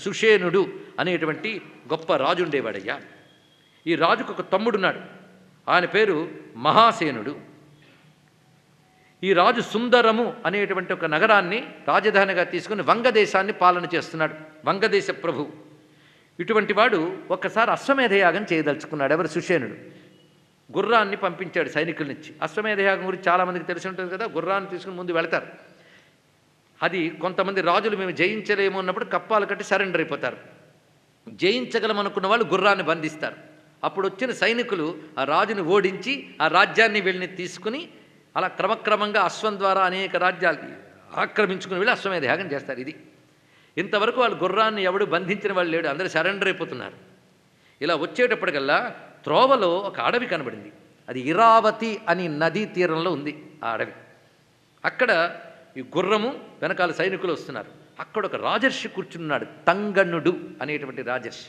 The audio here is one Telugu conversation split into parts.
సుషేనుడు అనేటువంటి గొప్ప రాజు ఉండేవాడయ్యా. ఈ రాజుకు ఒక తమ్ముడున్నాడు. ఆయన పేరు మహాసేనుడు. ఈ రాజు సుందరము అనేటువంటి ఒక నగరాన్ని రాజధానిగా తీసుకుని వంగదేశాన్ని పాలన చేస్తున్నాడు. వంగదేశ ప్రభు. ఇటువంటి వాడు ఒక్కసారి అశ్వమేధయాగం చేయదలుచుకున్నాడు. ఎవరు? సుషేనుడు. గుర్రాన్ని పంపించాడు సైనికుల నుంచి. అశ్వమేధయాగం గురించి చాలామందికి తెలిసి ఉంటుంది కదా. గుర్రాన్ని తీసుకుని ముందు వెళతారు. అది కొంతమంది రాజులు మేము జయించలేము అన్నప్పుడు కప్పాలు కట్టి సరెండర్ అయిపోతారు. జయించగలమనుకున్న వాళ్ళు గుర్రాన్ని బంధిస్తారు. అప్పుడు వచ్చిన సైనికులు ఆ రాజుని ఓడించి ఆ రాజ్యాన్ని వీళ్ళని తీసుకుని అలా క్రమక్రమంగా అశ్వం ద్వారా అనేక రాజ్యాలు ఆక్రమించుకుని వెళ్ళి అశ్వమేధయాగం చేస్తారు. ఇది ఇంతవరకు వాళ్ళు గుర్రాన్ని ఎవడు బంధించిన వాళ్ళు లేడు. అందరూ సరెండర్ అయిపోతున్నారు. ఇలా వచ్చేటప్పటికల్లా త్రోవలో ఒక అడవి కనబడింది. అది ఇరావతి అని నదీ తీరంలో ఉంది ఆ అడవి. అక్కడ ఈ గుర్రము వెనకాల సైనికులు వస్తున్నారు. అక్కడ ఒక రాజర్షి కూర్చున్నాడు. తంగణుడు అనేటువంటి రాజర్షి.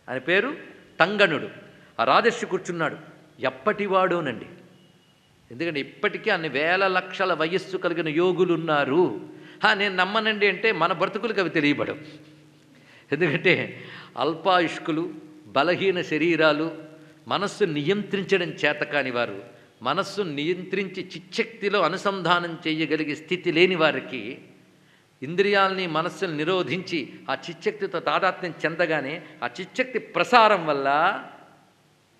ఆయన పేరు తంగణుడు. ఆ రాజర్షి కూర్చున్నాడు. ఎప్పటివాడోనండి. ఎందుకంటే ఇప్పటికీ అన్ని వేల లక్షల వయస్సు కలిగిన యోగులు ఉన్నారు. నేను నమ్మనండి అంటే మన బ్రతుకులకు అవి తెలియబడవు. ఎందుకంటే అల్పాయుష్కులు, బలహీన శరీరాలు, మనస్సు నియంత్రించడం చేతకాని వారు, మనస్సు నియంత్రించి చిచ్చక్తిలో అనుసంధానం చేయగలిగే స్థితి లేని వారికి ఇంద్రియాలని మనస్సును నిరోధించి ఆ చిచ్చక్తితో తాదాత్మ్యం చెందగానే ఆ చిచ్చక్తి ప్రసారం వల్ల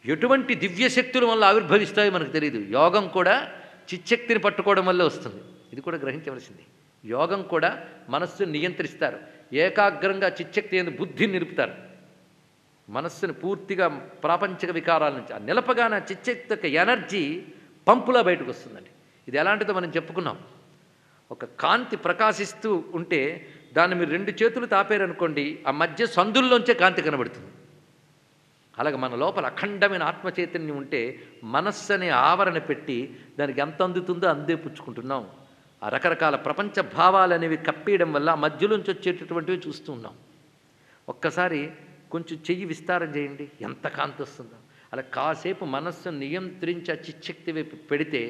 ఎటువంటి దివ్యశక్తుల వల్ల ఆవిర్భవిస్తాయో మనకు తెలియదు. యోగం కూడా చిచ్చక్తిని పట్టుకోవడం వల్ల వస్తుంది. ఇది కూడా గ్రహించవలసింది. యోగం కూడా మనస్సును నియంత్రిస్తారు. ఏకాగ్రంగా చిచ్చక్తి అని బుద్ధిని నిలుపుతారు. మనస్సును పూర్తిగా ప్రాపంచిక వికారాల నుంచి ఆ నిలపగానే చిచ్చక్తి యొక్క ఎనర్జీ పంపులా బయటకు వస్తుందండి. ఇది ఎలాంటిదో మనం చెప్పుకున్నాం. ఒక కాంతి ప్రకాశిస్తూ ఉంటే దాన్ని మీరు 2 చేతులు తాపారనుకోండి, ఆ మధ్య సందుల్లోంచే కాంతి కనబడుతుంది. అలాగే మన లోపల అఖండమైన ఆత్మచైతన్యం ఉంటే మనస్సు అనే ఆవరణ పెట్టి దానికి ఎంత అందుతుందో అందే పుచ్చుకుంటున్నాం. ఆ రకరకాల ప్రపంచ భావాలు అనేవి కప్పేయడం వల్ల ఆ మధ్యలోంచి వచ్చేటటువంటివి చూస్తూ ఉన్నాం. ఒక్కసారి కొంచెం చెయ్యి విస్తారం చేయండి, ఎంత కాంతి వస్తుందో. అలా కాసేపు మనస్సును నియంత్రించి ఆ చిచ్చక్తి వైపు పెడితే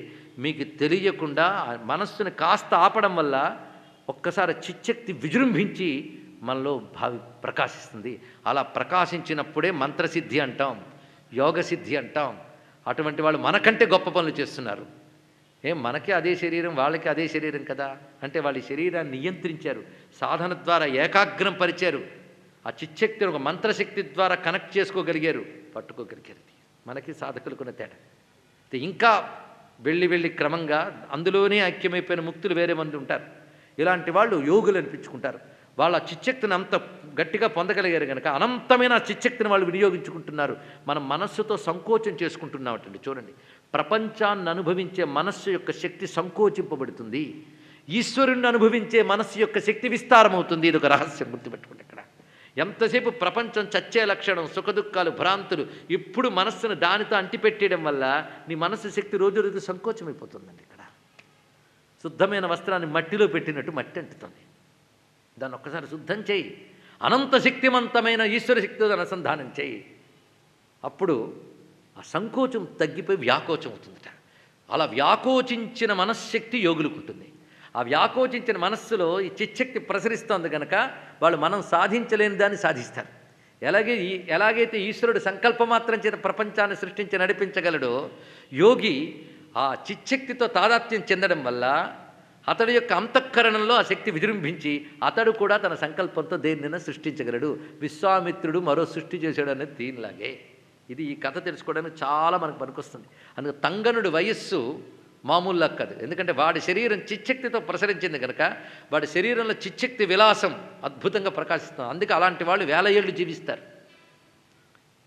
మీకు తెలియకుండా ఆ మనస్సుని కాస్త ఆపడం వల్ల ఒక్కసారి చిచ్చక్తి విజృంభించి మనలో ప్రకాశిస్తుంది. అలా ప్రకాశించినప్పుడే మంత్రసిద్ధి అంటాం, యోగసిద్ధి అంటాం. అటువంటి వాళ్ళు మనకంటే గొప్ప పనులు చేస్తున్నారు. మనకే అదే శరీరం, వాళ్ళకి అదే శరీరం కదా అంటే వాళ్ళ శరీరాన్ని నియంత్రించారు. సాధన ద్వారా ఏకాగ్రం పరిచారు. ఆ చిచ్చక్తిని ఒక మంత్రశక్తి ద్వారా కనెక్ట్ చేసుకోగలిగారు, పట్టుకోగలిగారు. మనకి సాధకులకున్న తేడా. ఇంకా వెళ్ళి క్రమంగా అందులోనే ఐక్యమైపోయిన ముక్తులు వేరే మంది ఉంటారు. ఇలాంటి వాళ్ళు యోగులు అనిపించుకుంటారు. వాళ్ళ చిచ్చక్తిని అంత గట్టిగా పొందగలిగారు కనుక అనంతమైన ఆ చిచ్చక్తిని వాళ్ళు వినియోగించుకుంటున్నారు. మనం మనస్సుతో సంకోచం చేసుకుంటున్నామటండి. చూడండి, ప్రపంచాన్ని అనుభవించే మనస్సు యొక్క శక్తి సంకోచింపబడుతుంది. ఈశ్వరుణ్ణి అనుభవించే మనస్సు యొక్క శక్తి విస్తారమవుతుంది. ఇది ఒక రహస్యం, గుర్తుపెట్టుకోండి. ఇక్కడ ఎంతసేపు ప్రపంచం చచ్చే లక్షణం, సుఖదుఖాలు, భ్రాంతులు, ఇప్పుడు మనస్సును దానితో అంటిపెట్టేయడం వల్ల నీ మనస్సు శక్తి రోజు రోజు సంకోచమైపోతుందండి. ఇక్కడ శుద్ధమైన వస్త్రాన్ని మట్టిలో పెట్టినట్టు మట్టి అంటుతుంది. దాన్ని ఒక్కసారి శుద్ధం చేయి, అనంత శక్తివంతమైన ఈశ్వర శక్తితో అనుసంధానం చేయి. అప్పుడు ఆ సంకోచం తగ్గిపోయి వ్యాకోచం అవుతుందట. అలా వ్యాకోచించిన మనశ్శక్తి యోగులకు ఉంటుంది. ఆ వ్యాకోచించిన మనస్సులో ఈ చిచ్చక్తి ప్రసరిస్తోంది కనుక వాళ్ళు మనం సాధించలేని దాన్ని సాధిస్తారు. ఎలాగైతే ఈశ్వరుడు సంకల్పమాత్రం చేత ప్రపంచాన్ని సృష్టించి నడిపించగలడో, యోగి ఆ చిచ్చక్తితో తాదాత్మ్యం చెందడం వల్ల అతడి యొక్క అంతఃకరణంలో ఆ శక్తి విజృంభించి అతడు కూడా తన సంకల్పంతో దేన్నైనా సృష్టించగలడు. విశ్వామిత్రుడు మరో సృష్టి చేశాడు అనేది దీనిలాగే. ఇది ఈ కథ తెలుసుకోవడానికి చాలా మనకు పనికొస్తుంది. అందుకే తంగనుడి వయస్సు మామూలులా కాదు. ఎందుకంటే వాడి శరీరం చిచ్చక్తితో ప్రసరించింది కనుక వాడి శరీరంలో చిచ్చక్తి విలాసం అద్భుతంగా ప్రకాశిస్తుంది. అందుకే అలాంటి వాళ్ళు 1000 ఏళ్ళు జీవిస్తారు.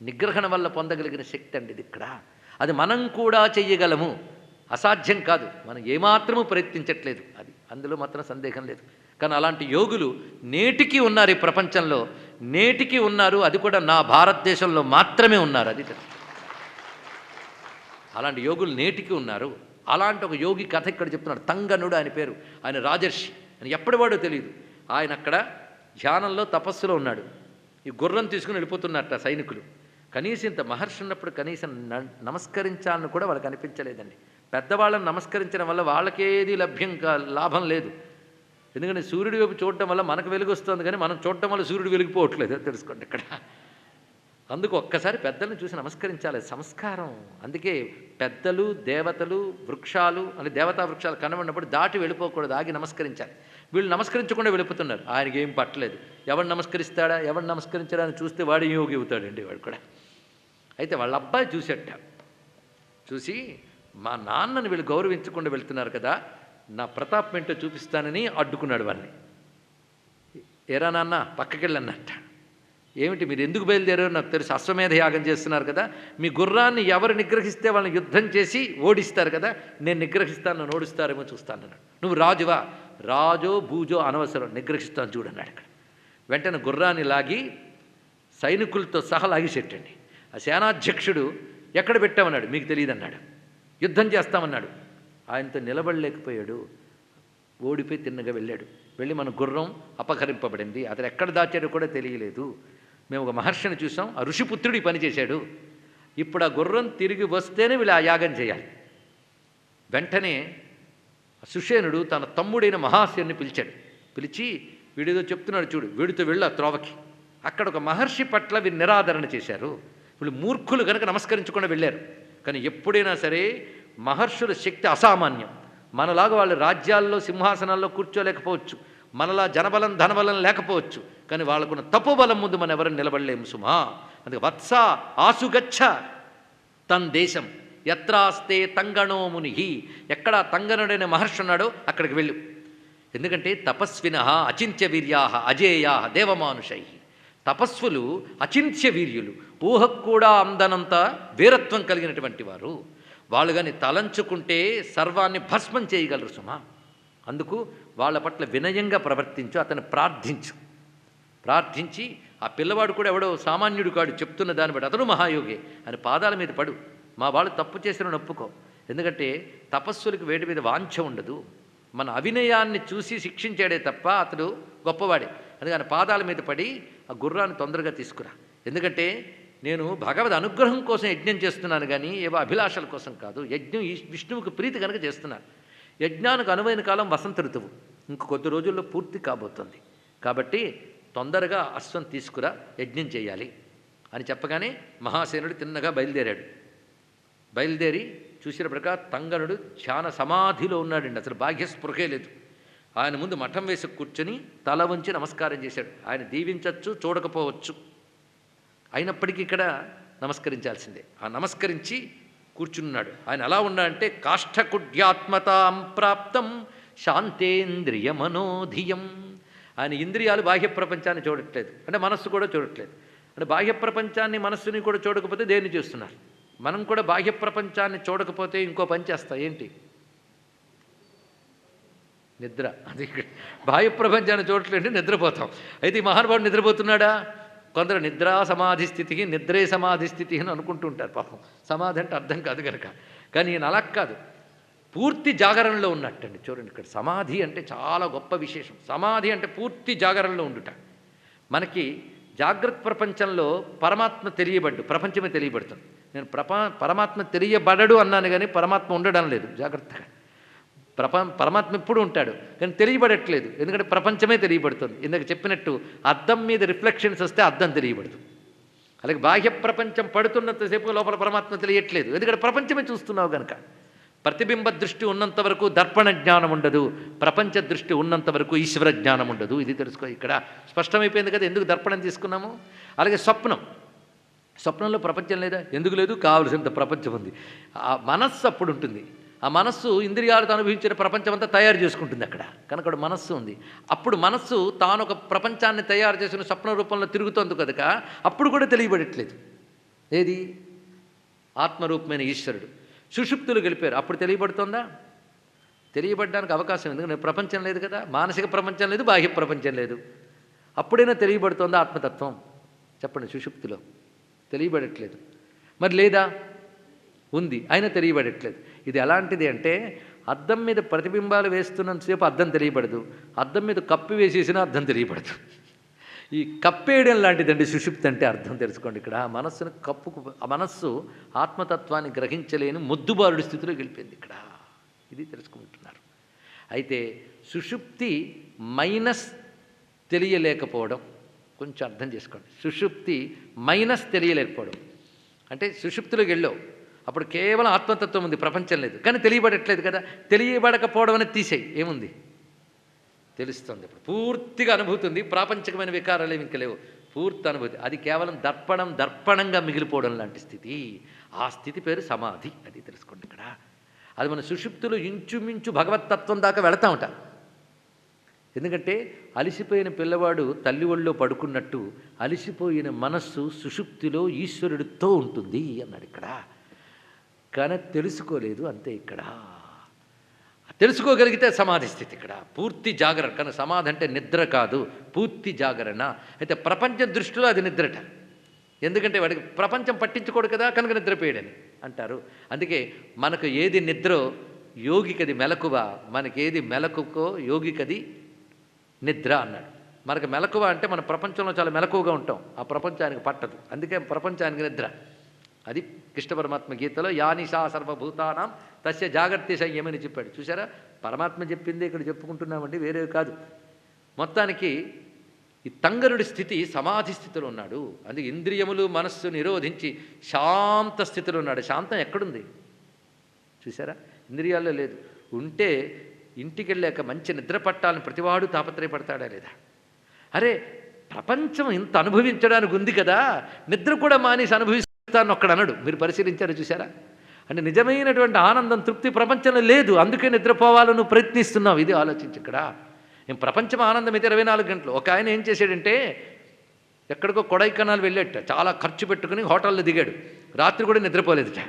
నిగ్రహణ వల్ల పొందగలిగిన శక్తి అండి ఇది. ఇక్కడ అది మనం కూడా చెయ్యగలము, అసాధ్యం కాదు. మనం ఏమాత్రమూ ప్రయత్నించట్లేదు. అది అందులో మాత్రం సందేహం లేదు. కానీ అలాంటి యోగులు నేటికి ఉన్నారు. ఈ ప్రపంచంలో నేటికి ఉన్నారు. అది కూడా నా భారతదేశంలో మాత్రమే ఉన్నారు. అది అలాంటి యోగులు నేటికి ఉన్నారు. అలాంటి ఒక యోగి కథ ఇక్కడ చెప్తున్నాడు. తంగనుడు ఆయన పేరు. ఆయన రాజర్షి. ఆయన ఎప్పటివాడో తెలియదు. ఆయన అక్కడ ధ్యానంలో తపస్సులో ఉన్నాడు. ఈ గుర్రం తీసుకుని వెళ్ళిపోతున్నట్ట సైనికులు. కనీసం ఇంత మహర్షి ఉన్నప్పుడు కనీసం నమస్కరించాలని కూడా వాళ్ళకి అనిపించలేదండి. పెద్దవాళ్ళని నమస్కరించడం వల్ల వాళ్ళకేది లాభం లేదు. ఎందుకంటే సూర్యుడి వైపు చూడటం వల్ల మనకు వెలుగు వస్తుంది, కానీ మనం చూడటం వల్ల సూర్యుడు వెలిగిపోవట్లేదు, తెలుసుకోండి ఇక్కడ. అందుకు ఒక్కసారి పెద్దలను చూసి నమస్కరించాలి, సంస్కారం. అందుకే పెద్దలు, దేవతలు, వృక్షాలు అంటే దేవతా వృక్షాలు కనబడినప్పుడు దాటి వెళ్ళిపోకూడదు, ఆగి నమస్కరించాలి. వీళ్ళు నమస్కరించకుండా వెళ్ళిపోతున్నారు, ఆయనకి ఏం పట్టలేదు. ఎవరు నమస్కరిస్తాడా, ఎవరు నమస్కరించాడా అని చూస్తే వాడు యోగి అవుతాడండి వాడు కూడా. అయితే వాళ్ళ అబ్బాయి చూసేట, చూసి మా నాన్నని వీళ్ళు గౌరవించకుండా వెళ్తున్నారు కదా, నా ప్రతాపం ఏంటో చూపిస్తానని అడ్డుకున్నాడు వాడిని. ఏరా నాన్న పక్కకెళ్ళన్నట్ట. ఏమిటి మీరు ఎందుకు బయలుదేరారో నాకు తెలుసు, అశ్వమేధ యాగం చేస్తున్నారు కదా, మీ గుర్రాన్ని ఎవరు నిగ్రహిస్తే వాళ్ళని యుద్ధం చేసి ఓడిస్తారు కదా, నేను నిగ్రహిస్తాను, నన్ను ఓడిస్తారేమో చూస్తాను అన్నాడు. నువ్వు రాజువా, రాజో బూజో అనవసరం, నిగ్రహిస్తాను చూడన్నాడు. అక్కడ వెంటనే గుర్రాన్ని లాగి సైనికులతో సహా లాగిచెట్టండి. ఆ సేనాధ్యక్షుడు ఎక్కడ పెట్టామన్నాడు, మీకు తెలియదు అన్నాడు. యుద్ధం చేస్తామన్నాడు. ఆయనతో నిలబడలేకపోయాడు, ఓడిపోయి తిన్నగా వెళ్ళాడు. వెళ్ళి మన గుర్రం అపహరింపబడింది, అతను ఎక్కడ దాచాడో కూడా తెలియలేదు. మేము ఒక మహర్షిని చూసాం, ఆ ఋషిపుత్రుడు పని చేశాడు. ఇప్పుడు ఆ గుర్రం తిరిగి వస్తేనే వీళ్ళు ఆ యాగం చేయాలి. వెంటనే సుషేనుడు తన తమ్ముడైన మహాసేనుని పిలిచాడు. పిలిచి వీడేదో చెప్తున్నాడు చూడు, వీడితో వెళ్ళి ఆ త్రోవకి. అక్కడ ఒక మహర్షి పట్ల వీరు నిరాదరణ చేశారు. వీళ్ళు మూర్ఖులు కనుక నమస్కరించకుండా వెళ్ళారు. కానీ ఎప్పుడైనా సరే మహర్షుల శక్తి అసామాన్యం. మనలాగా వాళ్ళు రాజ్యాల్లో సింహాసనాల్లో కూర్చోలేకపోవచ్చు, మనలా జనబలం ధనబలం లేకపోవచ్చు, కానీ వాళ్ళకున్న తపోబలం ముందు మనం ఎవరిని నిలబడలేము సుమా. అందుకే వత్స ఆసుగచ్చ తన్ దేశం యత్రాస్తే తంగణో ముని, ఎక్కడ తంగనుడైన మహర్షి ఉన్నాడో అక్కడికి వెళ్ళు. ఎందుకంటే తపస్విన అచింత్య వీర్యా అజేయా దేవమానుషై. తపస్సులు అచింత్య వీర్యులు, ఊహకు కూడా అందనంత వీరత్వం కలిగినటువంటి వారు. వాళ్ళు కానీ తలంచుకుంటే సర్వాన్ని భస్మం చేయగలరు సుమా. అందుకు వాళ్ళ పట్ల వినయంగా ప్రవర్తించు, అతను ప్రార్థించి ఆ పిల్లవాడు కూడా ఎవడో సామాన్యుడు కాడు, చెప్తున్న దాన్ని బట్టి అతను మహాయోగి అని పాదాల మీద పడు. మా వాళ్ళు తప్పు చేసిన నొప్పుకో. ఎందుకంటే తపస్సులకు వేటి మీద వాంఛ ఉండదు, మన అవినయాన్ని చూసి శిక్షించాడే తప్ప అతడు గొప్పవాడే. అందుకని పాదాల మీద పడి ఆ గుర్రాన్ని తొందరగా తీసుకురా. ఎందుకంటే నేను భగవద్ అనుగ్రహం కోసం యజ్ఞం చేస్తున్నాను, కానీ ఏవో అభిలాషల కోసం కాదు. యజ్ఞం విష్ణువుకు ప్రీతి కనుక చేస్తున్నాను. యజ్ఞానికి అనువైన కాలం వసంత ఋతువు, ఇంక కొద్ది రోజుల్లో పూర్తి కాబోతుంది. కాబట్టి తొందరగా అశ్వం తీసుకురా, యజ్ఞం చేయాలి అని చెప్పగానే మహాసేనుడు తిన్నగా బయలుదేరాడు. బయలుదేరి చూసినప్పటికా తంగనుడు చాలా సమాధిలో ఉన్నాడండి, అసలు బాహ్యస్పృహే లేదు. ఆయన ముందు మఠం వేసి కూర్చొని తల వంచి నమస్కారం చేశాడు. ఆయన దీవించవచ్చు, చూడకపోవచ్చు, అయినప్పటికీ ఇక్కడ నమస్కరించాల్సిందే. ఆ నమస్కరించి కూర్చున్నాడు. ఆయన ఎలా ఉన్నాడంటే కాష్ఠకుడ్యాత్మతాం ప్రాప్తం శాంతేంద్రియ మనోధియం. ఆయన ఇంద్రియాలు బాహ్య ప్రపంచాన్ని చూడట్లేదు, అంటే మనస్సు కూడా చూడట్లేదు. అంటే బాహ్య ప్రపంచాన్ని మనస్సుని కూడా చూడకపోతే దేన్ని చేస్తున్నారు? మనం కూడా బాహ్య ప్రపంచాన్ని చూడకపోతే ఇంకో పని చేస్తాం. ఏంటి? నిద్ర. అది బాహ్య ప్రపంచాన్ని చూడట్లేదు, నిద్రపోతాం. అయితే ఈ మహానుభావుడు నిద్రపోతున్నాడా? కొందరు నిద్రా సమాధి స్థితికి నిద్రే సమాధి స్థితి అని అనుకుంటూ ఉంటారు. పాపం సమాధి అంటే అర్థం కాదు కనుక. కానీ ఈయన అలా కాదు, పూర్తి జాగరణలో ఉన్నట్టండి. చూడండి ఇక్కడ సమాధి అంటే చాలా గొప్ప విశేషం. సమాధి అంటే పూర్తి జాగరణలో ఉండుట. మనకి జాగ్రత్త ప్రపంచంలో పరమాత్మ తెలియబడ్డు, ప్రపంచమే తెలియబడుతుంది. నేను పరమాత్మ తెలియబడడు అన్నాను, కానీ పరమాత్మ ఉండడం లేదు. జాగ్రత్తగా పరమాత్మ ఎప్పుడు ఉంటాడు, కానీ తెలియబడట్లేదు. ఎందుకంటే ప్రపంచమే తెలియబడుతుంది. ఇందాక చెప్పినట్టు అద్దం మీద రిఫ్లెక్షన్స్ వస్తే అద్దం తెలియబడదు. అలాగే బాహ్య ప్రపంచం పడుతున్నంతసేపు లోపల పరమాత్మ తెలియట్లేదు, ఎందుకంటే ప్రపంచమే చూస్తున్నావు కనుక. ప్రతిబింబ దృష్టి ఉన్నంత వరకు దర్పణ జ్ఞానం ఉండదు, ప్రపంచ దృష్టి ఉన్నంత వరకు ఈశ్వర జ్ఞానం ఉండదు. ఇది తెలుసుకో. ఇక్కడ స్పష్టమైపోయింది కదా ఎందుకు దర్పణం తీసుకున్నాము. అలాగే స్వప్నంలో ప్రపంచం లేదా? ఎందుకు లేదు? కావలసినంత ప్రపంచం ఉంది. ఆ మనస్సు అప్పుడు ఉంటుంది. ఆ మనస్సు ఇంద్రియాలతో అనుభవించిన ప్రపంచం అంతా తయారు చేసుకుంటుంది అక్కడ కనుక మనస్సు ఉంది. అప్పుడు మనస్సు తాను ఒక ప్రపంచాన్ని తయారు చేసిన స్వప్న రూపంలో తిరుగుతోంది కనుక అప్పుడు కూడా తెలియబడట్లేదు. ఏది? ఆత్మరూపమైన ఈశ్వరుడు. సుషుప్తులు గెలిపారు, అప్పుడు తెలియబడుతోందా? తెలియబడడానికి అవకాశం, ఎందుకంటే ప్రపంచం లేదు కదా, మానసిక ప్రపంచం లేదు, బాహ్య ప్రపంచం లేదు. అప్పుడైనా తెలియబడుతోందా ఆత్మతత్వం? చెప్పండి. సుషుప్తిలో తెలియబడట్లేదు. మరి లేదా? ఉంది, అయినా తెలియబడట్లేదు. ఇది ఎలాంటిది అంటే అద్దం మీద ప్రతిబింబాలు వేస్తున్నంతసేపు అద్దం తెలియబడదు, అద్దం మీద కప్పు వేసేసినా అద్దం తెలియబడదు. ఈ కప్పేయడం లాంటిదండి సుషుప్తి అంటే. అర్థం తెలుసుకోండి. ఇక్కడ మనస్సును కప్పుకు, ఆ మనస్సు ఆత్మతత్వాన్ని గ్రహించలేని మొద్దుబారుడి స్థితిలో గెలిపింది ఇక్కడ. ఇది తెలుసుకుంటున్నారు. అయితే సుషుప్తి మైనస్ తెలియలేకపోవడం. కొంచెం అర్థం చేసుకోండి. సుషుప్తి మైనస్ తెలియలేకపోవడం అంటే సుషుప్తిలోకి వెళ్ళావు, అప్పుడు కేవలం ఆత్మతత్వం ఉంది, ప్రపంచం లేదు, కానీ తెలియబడట్లేదు కదా. తెలియబడకపోవడం అనేది తీసేయి, ఏముంది? తెలుస్తుంది. ఇప్పుడు పూర్తిగా అనుభూతి ఉంది, ప్రాపంచికమైన వికారాలు ఏమి ఇంక లేవు, పూర్తి అనుభూతి. అది కేవలం దర్పణంగా మిగిలిపోవడం లాంటి స్థితి. ఆ స్థితి పేరు సమాధి. అది తెలుసుకోండి ఇక్కడ. అది మన సుషుప్తులు ఇంచుమించు భగవత్తత్వం దాకా వెళతా ఉంటాం. ఎందుకంటే అలిసిపోయిన పిల్లవాడు తల్లి ఒళ్ళో పడుకున్నట్టు అలిసిపోయిన మనస్సు సుషుప్తిలో ఈశ్వరుడితో ఉంటుంది అన్నాడు ఇక్కడ. కానీ తెలుసుకోలేదు, అంతే ఇక్కడ. తెలుసుకోగలిగితే సమాధి స్థితి ఇక్కడ, పూర్తి జాగరణ. కానీ సమాధి అంటే నిద్ర కాదు, పూర్తి జాగరణ. అయితే ప్రపంచం దృష్టిలో అది నిద్రట. ఎందుకంటే వాడికి ప్రపంచం పట్టించుకోడు కదా, కనుక నిద్రపోయాడని అంటారు. అందుకే మనకు ఏది నిద్రో యోగికది మెలకువ, మనకేది మెలకుకో యోగికది నిద్ర అన్నాడు. మనకు మెలకువ అంటే మన ప్రపంచంలో చాలా మెలకువగా ఉంటాం, ఆ ప్రపంచానికి పట్టదు, అందుకే ప్రపంచానికి నిద్ర. అది కృష్ణ పరమాత్మ గీతలో యానిషా సర్వభూతానాం తస్య జాగ్రత్త సంయమని చెప్పాడు. చూసారా, పరమాత్మ చెప్పింది ఇక్కడ చెప్పుకుంటున్నామండి, వేరేవి కాదు. మొత్తానికి ఈ తంగరుడి స్థితి సమాధి స్థితిలో ఉన్నాడు. అందుకే ఇంద్రియములు మనస్సు నిరోధించి శాంత స్థితిలో ఉన్నాడు. శాంతం ఎక్కడుంది చూసారా? ఇంద్రియాల్లో లేదు. ఉంటే ఇంటికి వెళ్ళాక మంచి నిద్ర పట్టాలని ప్రతివాడు తాపత్రయపడతాడా లేదా? అరే, ప్రపంచం ఇంత అనుభవించడానికి ఉంది కదా, నిద్ర కూడా మానేసి అనుభవిస్తాను ఒక్కడ అనడు. మీరు పరిశీలించారు చూసారా? అంటే నిజమైనటువంటి ఆనందం, తృప్తి ప్రపంచంలో లేదు, అందుకే నిద్రపోవాలని నువ్వు ప్రయత్నిస్తున్నావు. ఇది ఆలోచించి ఇక్కడ. నేను ప్రపంచం ఆనందం అయితే 24 గంటలు. ఒక ఆయన ఏం చేశాడంటే ఎక్కడికో కొడైకెనాల్ వెళ్ళేట, చాలా ఖర్చు పెట్టుకుని హోటల్లో దిగాడు. రాత్రి కూడా నిద్రపోలేదుట.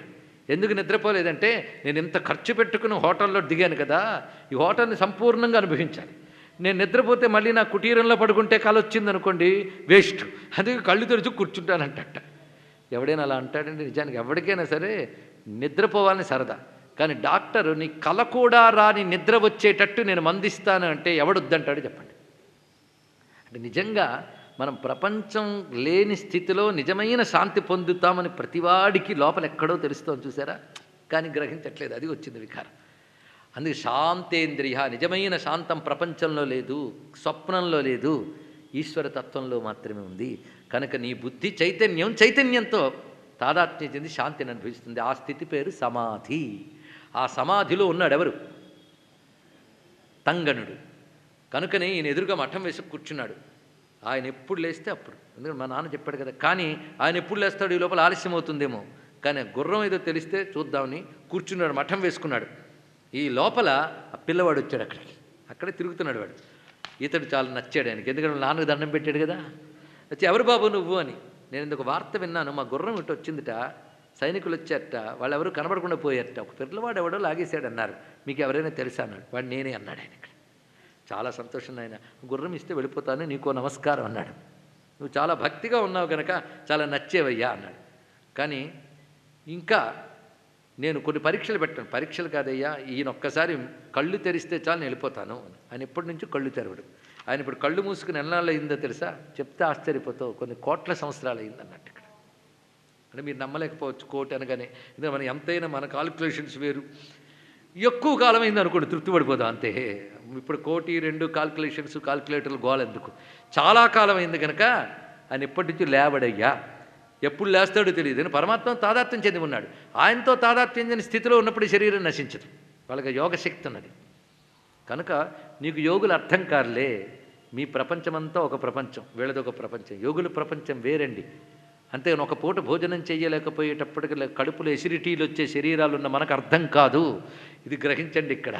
ఎందుకు నిద్రపోలేదంటే, నేను ఇంత ఖర్చు పెట్టుకుని హోటల్లో దిగాను కదా, ఈ హోటల్ని సంపూర్ణంగా అనుభవించాలి. నేను నిద్రపోతే మళ్ళీ నా కుటీరంలో పడుకుంటే కళ వచ్చిందనుకోండి, వేస్ట్, అందుకే కళ్ళు తెరుచు కూర్చుంటానంట. ఎవడైనా అలా అంటాడండి? నిజానికి ఎవరికైనా సరే నిద్రపోవాలని సరదా, కానీ డాక్టరు నీ కళ కూడా రాని నిద్ర వచ్చేటట్టు నేను మందిస్తాను అంటే ఎవడొద్దంటాడు చెప్పండి? అంటే నిజంగా మనం ప్రపంచం లేని స్థితిలో నిజమైన శాంతి పొందుతామని ప్రతివాడికి లోపల ఎక్కడో తెలుస్తాం చూసారా, కానీ గ్రహించట్లేదు. అది వచ్చింది వికారం. అందుకే శాంతేంద్రియ, నిజమైన శాంతం ప్రపంచంలో లేదు, స్వప్నంలో లేదు, ఈశ్వరతత్వంలో మాత్రమే ఉంది. కనుక నీ బుద్ధి చైతన్యంతో తాదాత్మ్యం చెంది శాంతిని అనుభవిస్తుంది. ఆ స్థితి పేరు సమాధి. ఆ సమాధిలో ఉన్నాడు ఎవరు? తంగనుడు. కనుకనే ఈయన ఎదురుగా మఠం వేసి కూర్చున్నాడు. ఆయన ఎప్పుడు లేస్తే అప్పుడు, ఎందుకంటే మా నాన్న చెప్పాడు కదా. కానీ ఆయన ఎప్పుడు లేస్తాడు? ఈ లోపల ఆలస్యం అవుతుందేమో. కానీ గుర్రం ఏదో తెలిస్తే చూద్దామని కూర్చున్నాడు, మఠం వేసుకున్నాడు. ఈ లోపల ఆ పిల్లవాడు వచ్చాడు అక్కడే తిరుగుతున్నాడు. వాడు ఇతడు చాలా నచ్చాడు ఆయనకి, ఎందుకంటే నాన్నకు దండం పెట్టాడు కదా. వచ్చి ఎవరు బాబు నువ్వు అని. నేను ఇందుకు వార్త విన్నాను, మా గుర్రం ఇటు వచ్చిందిట, సైనికులు వచ్చారట, వాళ్ళు ఎవరు కనబడకుండా పోయారట, ఒక పిల్లవాడు ఎవడో లాగేశాడు అన్నారు, మీకు ఎవరైనా తెలుసా అన్నాడు. వాడు నేనే అన్నాడు. ఆయన ఇక్కడ చాలా సంతోషం, ఆయన గుర్రం ఇస్తే వెళ్ళిపోతాను, నీకో నమస్కారం అన్నాడు. నువ్వు చాలా భక్తిగా ఉన్నావు కనుక చాలా నచ్చేవయ్యా అన్నాడు. కానీ ఇంకా నేను కొన్ని పరీక్షలు పెట్టాను. పరీక్షలు కాదయ్యా, ఈయన ఒక్కసారి కళ్ళు తెరిస్తే చాలు నేను వెళ్ళిపోతాను. ఆయన ఎప్పటి నుంచో కళ్ళు తెరవడు. ఆయన ఇప్పుడు కళ్ళు మూసుకుని ఎన్నాళ్ళు అయిందో తెలుసా? చెప్తే ఆశ్చర్యపోతావు, కొన్ని కోట్ల సంవత్సరాలు అయిందన్నట్టు ఇక్కడ. అంటే మీరు నమ్మలేకపోవచ్చు, కోటి అనగానే. ఎందుకంటే మనం ఎంతైనా మన కాలిక్యులేషన్స్ వేరు. ఎక్కువ కాలం అయింది అనుకోండి, తృప్తి పడిపోదాం అంతే. ఇప్పుడు 1,2 కాల్కులేషన్స్, కాల్కులేటర్లు గోల ఎందుకు? చాలా కాలం అయింది కనుక ఆయన ఎప్పటి నుంచి లేవడయ్యా, ఎప్పుడు లేస్తాడో తెలియదు అని పరమాత్మ తాదాత్మ్యం చెంది ఉన్నాడు. ఆయనతో తాదాత్మ్యం చెందిన స్థితిలో ఉన్నప్పుడు శరీరం నశించదు, వాళ్ళకి యోగశక్తి ఉన్నది. కనుక నీకు యోగులు అర్థం కారులే. మీ ప్రపంచమంతా ఒక ప్రపంచం, వీళ్ళది ఒక ప్రపంచం. యోగుల ప్రపంచం వేరండి. అంతే, ఒక పూట భోజనం చేయలేకపోయేటప్పటికి కడుపులో ఎసిడిటీలు వచ్చే శరీరాలు ఉన్న మనకు అర్థం కాదు. ఇది గ్రహించండి ఇక్కడ.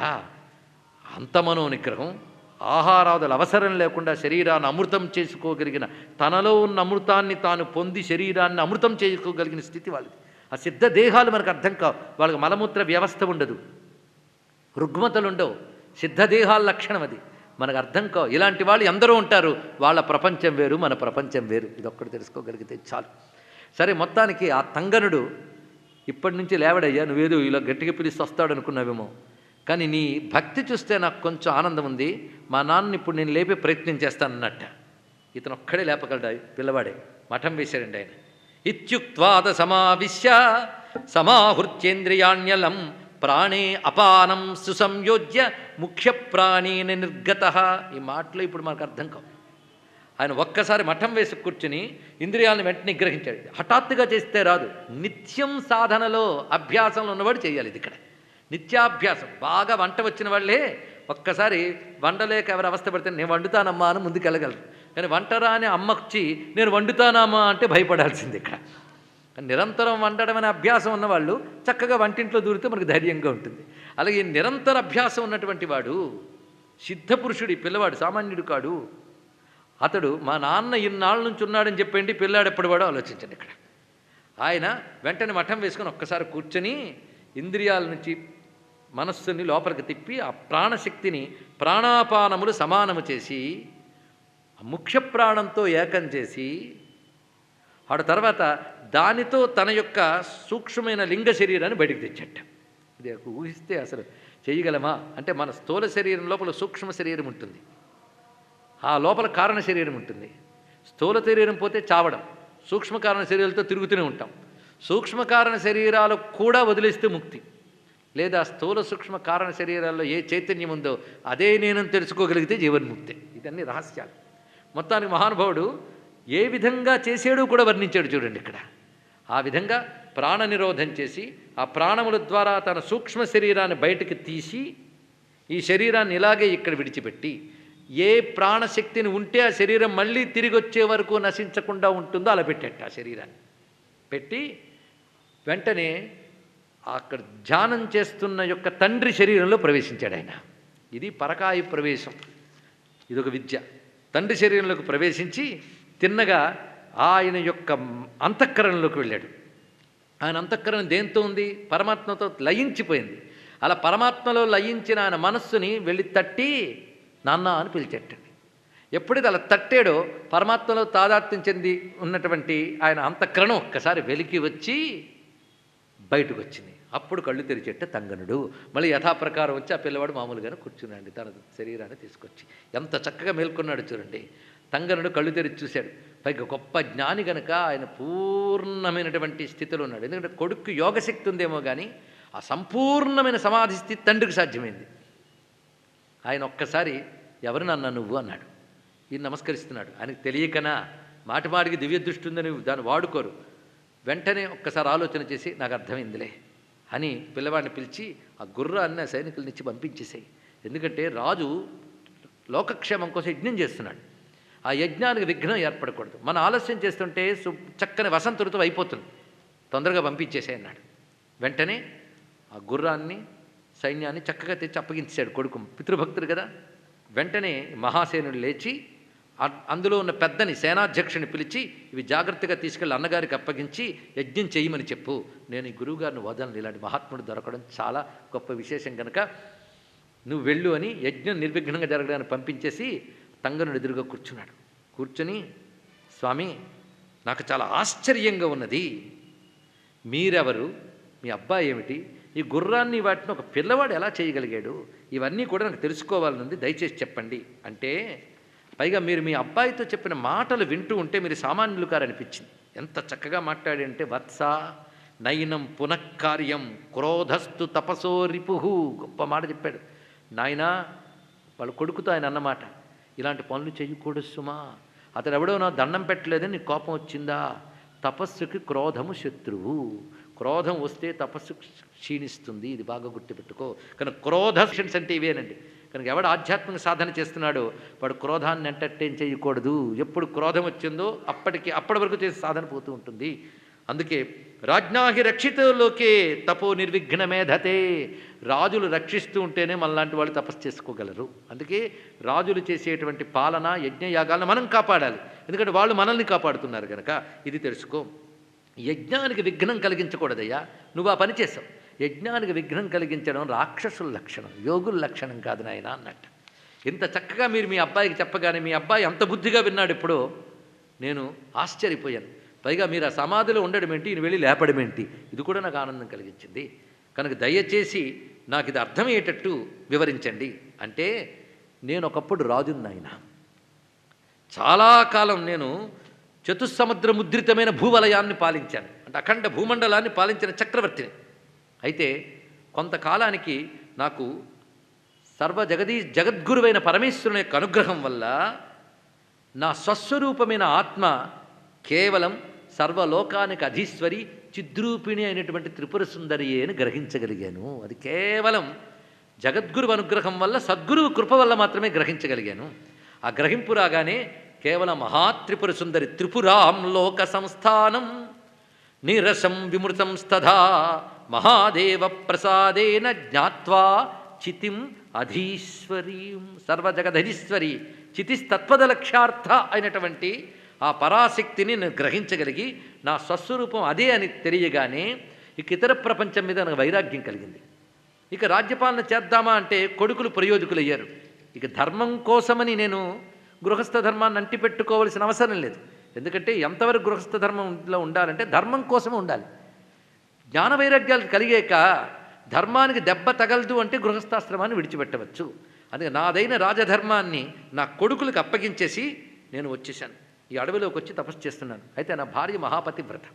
అంత మనో నిగ్రహం, ఆహారాదులు అవసరం లేకుండా శరీరాన్ని అమృతం చేసుకోగలిగిన, తనలో ఉన్న అమృతాన్ని తాను పొంది శరీరాన్ని అమృతం చేసుకోగలిగిన స్థితి వాళ్ళది. ఆ సిద్ధ దేహాలు మనకు అర్థం కావు, వాళ్ళకి మలమూత్ర వ్యవస్థ ఉండదు, రుగ్మతలు ఉండవు. సిద్ధదేహాల లక్షణం అది, మనకు అర్థం కావు. ఇలాంటి వాళ్ళు ఎందరో ఉంటారు, వాళ్ళ ప్రపంచం వేరు, మన ప్రపంచం వేరు. ఇదొక్కటి తెలుసుకోగలిగితే చాలు. సరే, మొత్తానికి ఆ తంగనుడు ఇప్పటి నుంచి లేవడయ్యా, నువ్వేదో ఇలా గట్టిగా పిలిచి వస్తాడు అనుకున్నావేమో, కానీ నీ భక్తి చూస్తే నాకు కొంచెం ఆనందం ఉంది. మా నాన్నని ఇప్పుడు నేను లేపే ప్రయత్నం చేస్తానన్నట్ట. ఇతను ఒక్కడే లేపగలడా? పిల్లవాడే మఠం వేశాడండి ఆయన. ఇత్యుక్త్వాద సమావిశ్య సమాహృత్యేంద్రియాణ్యలం ప్రాణే అపానం సుసంయోజ్య ముఖ్య ప్రాణేన నిర్గత. ఈ మాటలో ఇప్పుడు మనకు అర్థం కావు. ఆయన ఒక్కసారి మఠం వేసి కూర్చుని ఇంద్రియాలను వెంటనే నిగ్రహించాడు. హఠాత్తుగా చేస్తే రాదు. నిత్యం సాధనలో అభ్యాసంలో ఉన్నవాడు చేయాలి. ఇది ఇక్కడ నిత్యాభ్యాసం. బాగా వంట వచ్చిన వాళ్ళే ఒక్కసారి వండలేక ఎవరు అవస్థ పడితే నేను వండుతానమ్మా అని ముందుకు వెళ్ళగలరు. కానీ వంటరా అని అమ్మొచ్చి నేను వండుతానమ్మా అంటే భయపడాల్సింది. ఇక్కడ నిరంతరం వండడం అనే అభ్యాసం ఉన్నవాళ్ళు చక్కగా వంటింట్లో దూరితే మనకు ధైర్యంగా ఉంటుంది. అలాగే నిరంతర అభ్యాసం ఉన్నటువంటి వాడు సిద్ధపురుషుడు. ఈ పిల్లవాడు సామాన్యుడు కాడు. అతడు మా నాన్న ఇన్నాళ్ళ నుంచి ఉన్నాడని చెప్పండి, పిల్లాడు ఎప్పటివాడో ఆలోచించండి. ఇక్కడ ఆయన వెంటనే మఠం వేసుకొని ఒక్కసారి కూర్చొని ఇంద్రియాల నుంచి మనస్సుని లోపలికి తిప్పి ఆ ప్రాణశక్తిని ప్రాణాపానములు సమానము చేసి ముఖ్య ప్రాణంతో ఏకం చేసి ఆడ తర్వాత దానితో తన యొక్క సూక్ష్మమైన లింగ శరీరాన్ని బయటికి తెచ్చట. ఇది ఊహిస్తే అసలు చేయగలమా అంటే మన స్థూల శరీరం లోపల సూక్ష్మ శరీరం ఉంటుంది, ఆ లోపల కారణ శరీరం ఉంటుంది. స్థూల శరీరం పోతే చావడం, సూక్ష్మకారణ శరీరాలతో తిరుగుతూనే ఉంటాం. సూక్ష్మకారణ శరీరాలు కూడా వదిలేస్తే ముక్తి. లేదా స్థూల సూక్ష్మ కారణ శరీరాల్లో ఏ చైతన్యం ఉందో అదే నేనని తెలుసుకోగలిగితే జీవన్ముక్తే. ఇదన్నీ రహస్యాలు. మొత్తానికి మహానుభావుడు ఏ విధంగా చేసాడో కూడా వర్ణించాడు చూడండి. ఇక్కడ ఆ విధంగా ప్రాణ నిరోధం చేసి ఆ ప్రాణముల ద్వారా తన సూక్ష్మ శరీరాన్ని బయటకు తీసి ఈ శరీరాన్ని ఇలాగే ఇక్కడ విడిచిపెట్టి ఏ ప్రాణశక్తిని ఉంటే ఆ శరీరం మళ్ళీ తిరిగి వచ్చే వరకు నశించకుండా ఉంటుందో అలా పెట్టేట. ఆ శరీరాన్ని పెట్టి వెంటనే అక్కడ ధ్యానం చేస్తున్న యొక్క తండ్రి శరీరంలో ప్రవేశించాడు ఆయన. ఇది పరకాయ ప్రవేశం. ఇదొక విద్య. తండ్రి శరీరంలోకి ప్రవేశించి తిన్నగా ఆయన యొక్క అంతఃకరణలోకి వెళ్ళాడు. ఆయన అంతఃకరణ దేంతో ఉంది? పరమాత్మతో లయించిపోయింది. అలా పరమాత్మలో లయించిన ఆయన మనస్సుని వెళ్ళి తట్టి నాన్న అని పిలిచేటండి. ఎప్పుడైతే అలా తట్టాడో పరమాత్మలో తాదాత్మ్యం చెంది ఉన్నటువంటి ఆయన అంతఃకరణం ఒక్కసారి వెలికి వచ్చి బయటకు వచ్చింది. అప్పుడు కళ్ళు తెరిచేట తంగనుడు. మళ్ళీ యథాప్రకారం వచ్చి ఆ పిల్లవాడు మామూలుగానే కూర్చున్నాడు తన శరీరాన్ని తీసుకొచ్చి. ఎంత చక్కగా మేల్కొన్నాడు చూడండి. తంగనుడు కళ్ళు తెరిచి చూశాడు. పైగా గొప్ప జ్ఞాని గనక ఆయన పూర్ణమైనటువంటి స్థితిలో ఉన్నాడు. ఎందుకంటే కొడుకు యోగశక్తి ఉందేమో కానీ ఆ సంపూర్ణమైన సమాధి స్థితి తండ్రికి సాధ్యమైంది. ఆయన ఒక్కసారి ఎవరు నాన్న నువ్వు అన్నాడు. ఈయన నమస్కరిస్తున్నాడు. ఆయనకు తెలియకనా మాటిమాటికి దివ్య దృష్టి ఉందని దాన్ని వాడుకోరు. వెంటనే ఒక్కసారి ఆలోచన చేసి నాకు అర్థమైందిలే అని పిల్లవాడిని పిలిచి ఆ గుర్రాన్ని సైనికులనిచ్చి పంపించేసాయి. ఎందుకంటే రాజు లోకక్షేమం కోసం యజ్ఞం చేస్తున్నాడు. ఆ యజ్ఞానికి విఘ్నం ఏర్పడకూడదు. మనం ఆలస్యం చేస్తుంటే చక్కని వసంత ఋతువు అయిపోతుంది, తొందరగా పంపించేసే అన్నాడు. వెంటనే ఆ గుర్రాన్ని సైన్యాన్ని చక్కగా తెచ్చి అప్పగించాడు కొడుకు. పితృభక్తుడు కదా. వెంటనే మహాసేనుడు లేచి అందులో ఉన్న పెద్దని సేనాధ్యక్షుని పిలిచి ఇవి జాగ్రత్తగా తీసుకెళ్ళి అన్నగారికి అప్పగించి యజ్ఞం చేయమని చెప్పు. నేను ఈ గురువుగారిని వదలను. ఇలాంటి మహాత్ముడు దొరకడం చాలా గొప్ప విశేషం కనుక నువ్వు వెళ్ళు అని యజ్ఞం నిర్విఘ్నంగా జరగడానికి పంపించేసి తంగనుడు ఎదురుగా కూర్చున్నాడు. కూర్చొని స్వామి నాకు చాలా ఆశ్చర్యంగా ఉన్నది. మీరెవరు? మీ అబ్బాయి ఏమిటి? ఈ గుర్రాన్ని వాటిని ఒక పిల్లవాడు ఎలా చేయగలిగాడు? ఇవన్నీ కూడా నాకు తెలుసుకోవాలనుంది, దయచేసి చెప్పండి అంటే, పైగా మీరు మీ అబ్బాయితో చెప్పిన మాటలు వింటూ ఉంటే మీరు సామాన్యులు కారనిపించింది. ఎంత చక్కగా మాట్లాడంటే వత్స నయనం పునఃకార్యం క్రోధస్తు తపసో రిపుహు. గొప్ప మాట చెప్పాడు. నాయనా వాళ్ళ కొడుకుతో ఆయన అన్నమాట, ఇలాంటి పనులు చేయకూడదు సుమా. అతడు ఎవడో నా దండం పెట్టలేదని నీకు కోపం వచ్చిందా? తపస్సుకి క్రోధము శత్రువు. క్రోధం వస్తే తపస్సు క్షీణిస్తుంది. ఇది బాగా గుర్తుపెట్టుకో. కనుక క్రోధక్షన్స్ అంటే ఇవేనండి. కనుక ఎవడు ఆధ్యాత్మిక సాధన చేస్తున్నాడో వాడు క్రోధాన్ని ఎంటర్టైన్ చేయకూడదు. ఎప్పుడు క్రోధం వచ్చిందో అప్పటి వరకు చేసే సాధన పోతూ ఉంటుంది. అందుకే రాజ్ఞాహి రక్షితలోకే తపో నిర్విఘ్నమేధతే. రాజులు రక్షిస్తూ ఉంటేనే మనలాంటి వాళ్ళు తపస్సు చేసుకోగలరు. అందుకే రాజులు చేసేటువంటి పాలన యజ్ఞయాగాలను మనం కాపాడాలి. ఎందుకంటే వాళ్ళు మనల్ని కాపాడుతున్నారు కనుక ఇది తెలుసుకో. యజ్ఞానికి విఘ్నం కలిగించకూడదయ్యా, నువ్వు ఆ పని చేసావు. యజ్ఞానికి విఘ్నం కలిగించడం రాక్షసుల లక్షణం, యోగుల లక్షణం కాదు నాయన అన్నట్టు. ఇంత చక్కగా మీరు మీ అబ్బాయికి చెప్పగానే మీ అబ్బాయి అంత బుద్ధిగా విన్నాడు. ఎప్పుడో నేను ఆశ్చర్యపోయాను. పైగా మీరు ఆ సమాధిలో ఉండడం ఏంటి, ఈయన వెళ్ళి లేపడం ఏంటి, ఇది కూడా నాకు ఆనందం కలిగించింది. కనుక దయచేసి నాకు ఇది అర్థమయ్యేటట్టు వివరించండి అంటే, నేను ఒకప్పుడు రాజుని నాయన. చాలా కాలం నేను చతుస్సముద్ర ముద్రితమైన భూవలయాన్ని పాలించాను. అంటే అఖండ భూమండలాన్ని పాలించిన చక్రవర్తిని. అయితే కొంతకాలానికి నాకు జగద్గురువైన పరమేశ్వరుని యొక్క అనుగ్రహం వల్ల నా స్వస్వరూపమైన ఆత్మ కేవలం సర్వలోకానికి అధీశ్వరి చిద్రూపిణి అయినటువంటి త్రిపుర సుందరియే అని గ్రహించగలిగాను. అది కేవలం జగద్గురు అనుగ్రహం వల్ల, సద్గురువు కృప వల్ల మాత్రమే గ్రహించగలిగాను. ఆ గ్రహింపు రాగానే కేవలం మహాత్రిపుర సుందరి త్రిపురాం లోక సంస్థానం నీరసం విమృతం స్తథా మహాదేవ ప్రసాదేన జ్ఞాత్వా చితిం అధీశ్వరీం. సర్వజగదధీశ్వరి చితిస్తత్పద లక్ష్యార్థ అయినటువంటి ఆ పరాశక్తిని నేను గ్రహించగలిగి నా స్వస్వరూపం అదే అని తెలియగానే ఇక ఇతర ప్రపంచం మీద నాకు వైరాగ్యం కలిగింది. ఇక రాజ్యపాలన చేద్దామా అంటే కొడుకులు ప్రయోజకులయ్యారు. ఇక ధర్మం కోసమని నేను గృహస్థ ధర్మాన్ని అంటిపెట్టుకోవలసిన అవసరం లేదు. ఎందుకంటే ఎంతవరకు గృహస్థ ధర్మంలో ఉండాలంటే ధర్మం కోసమే ఉండాలి. జ్ఞాన వైరాగ్యాలు కలిగాక ధర్మానికి దెబ్బ తగలదు అంటే గృహస్థాశ్రమాన్ని విడిచిపెట్టవచ్చు. అందుకే నాదైన రాజధర్మాన్ని నా కొడుకులకు అప్పగించేసి నేను వచ్చేసాను. ఈ అడవిలోకి వచ్చి తపస్సు చేస్తున్నాను. అయితే నా భార్య మహాపతివ్రత,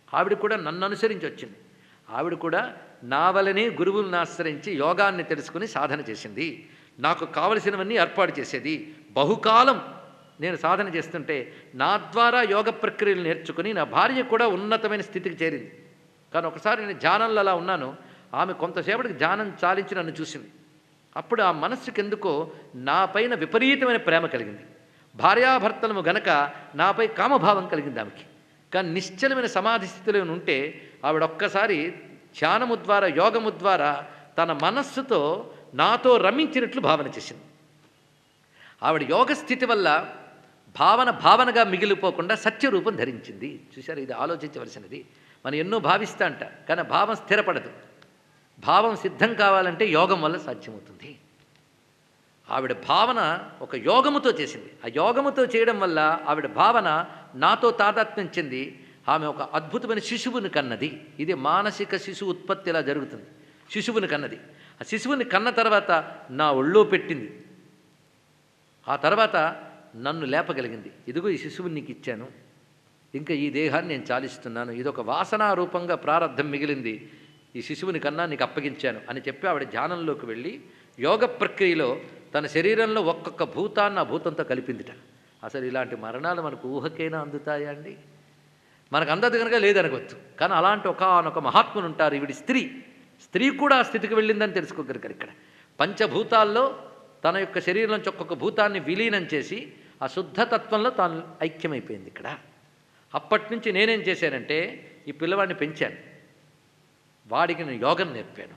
ఆవిడ కూడా నన్ను అనుసరించి వచ్చింది. ఆవిడ కూడా నా వలనే గురువులను ఆశ్రయించి యోగాన్ని తెలుసుకుని సాధన చేసింది. నాకు కావలసినవన్నీ ఏర్పాటు చేసేది. బహుకాలం నేను సాధన చేస్తుంటే నా ద్వారా యోగ ప్రక్రియలు నేర్చుకుని నా భార్య కూడా ఉన్నతమైన స్థితికి చేరింది. కానీ ఒకసారి నేను ధ్యానంలో అలా ఉన్నాను. ఆమె కొంతసేపటికి ధ్యానం చాలించి నన్ను చూసింది. అప్పుడు ఆ మనస్సుకి ఎందుకో నా పైన విపరీతమైన ప్రేమ కలిగింది. భార్యాభర్తలము గనక నాపై కామభావం కలిగింది ఆమెకి. కానీ నిశ్చలమైన సమాధి స్థితిలో ఉంటే ఆవిడ ఒక్కసారి ధ్యానము ద్వారా, యోగము ద్వారా తన మనస్సుతో నాతో రమించినట్లు భావన చేసింది. ఆవిడ యోగ స్థితి వల్ల భావనగా మిగిలిపోకుండా సత్యరూపం ధరించింది. చూశారు, ఇది ఆలోచించవలసినది. మనం ఎన్నో భావిస్తా అంట, కానీ భావం స్థిరపడదు. భావం సిద్ధం కావాలంటే యోగం వల్ల సాధ్యమవుతుంది. ఆవిడ భావన ఒక యోగముతో చేసింది. ఆ యోగముతో చేయడం వల్ల ఆవిడ భావన నాతో తాదాత్మ్యం చెంది ఆమె ఒక అద్భుతమైన శిశువుని కన్నది. ఇది మానసిక శిశువు ఉత్పత్తి ఇలా జరుగుతుంది. శిశువుని కన్నది. ఆ శిశువుని కన్న తర్వాత నా ఒళ్ళో పెట్టింది. ఆ తర్వాత నన్ను లేపగలిగింది. ఇదిగో ఈ శిశువుని నీకు ఇచ్చాను, ఇంకా ఈ దేహాన్ని నేను చాలిస్తున్నాను, ఇదొక వాసనారూపంగా ప్రారంధం మిగిలింది, ఈ శిశువుని కన్నా నీకు అప్పగించాను అని చెప్పి ఆవిడ ధ్యానంలోకి వెళ్ళి యోగ ప్రక్రియలో తన శరీరంలో ఒక్కొక్క భూతాన్ని ఆ భూతంతో కలిపిందిట. అసలు ఇలాంటి మరణాలు మనకు ఊహకైనా అందుతాయా అండి? మనకు అందదు కనుక లేదనవచ్చు. కానీ అలాంటి ఒకనొక మహాత్ములు ఉంటారు. ఈవిడి స్త్రీ కూడా ఆ స్థితికి వెళ్ళిందని తెలుసుకోగలిగారు. ఇక్కడ పంచభూతాల్లో తన యొక్క శరీరంలోంచి ఒక్కొక్క భూతాన్ని విలీనం చేసి ఆ శుద్ధతత్వంలో తాను ఐక్యమైపోయింది. ఇక్కడ అప్పటి నుంచి నేనేం చేశానంటే ఈ పిల్లవాడిని పెంచాను. వాడికి నేను యోగం నేర్పాను.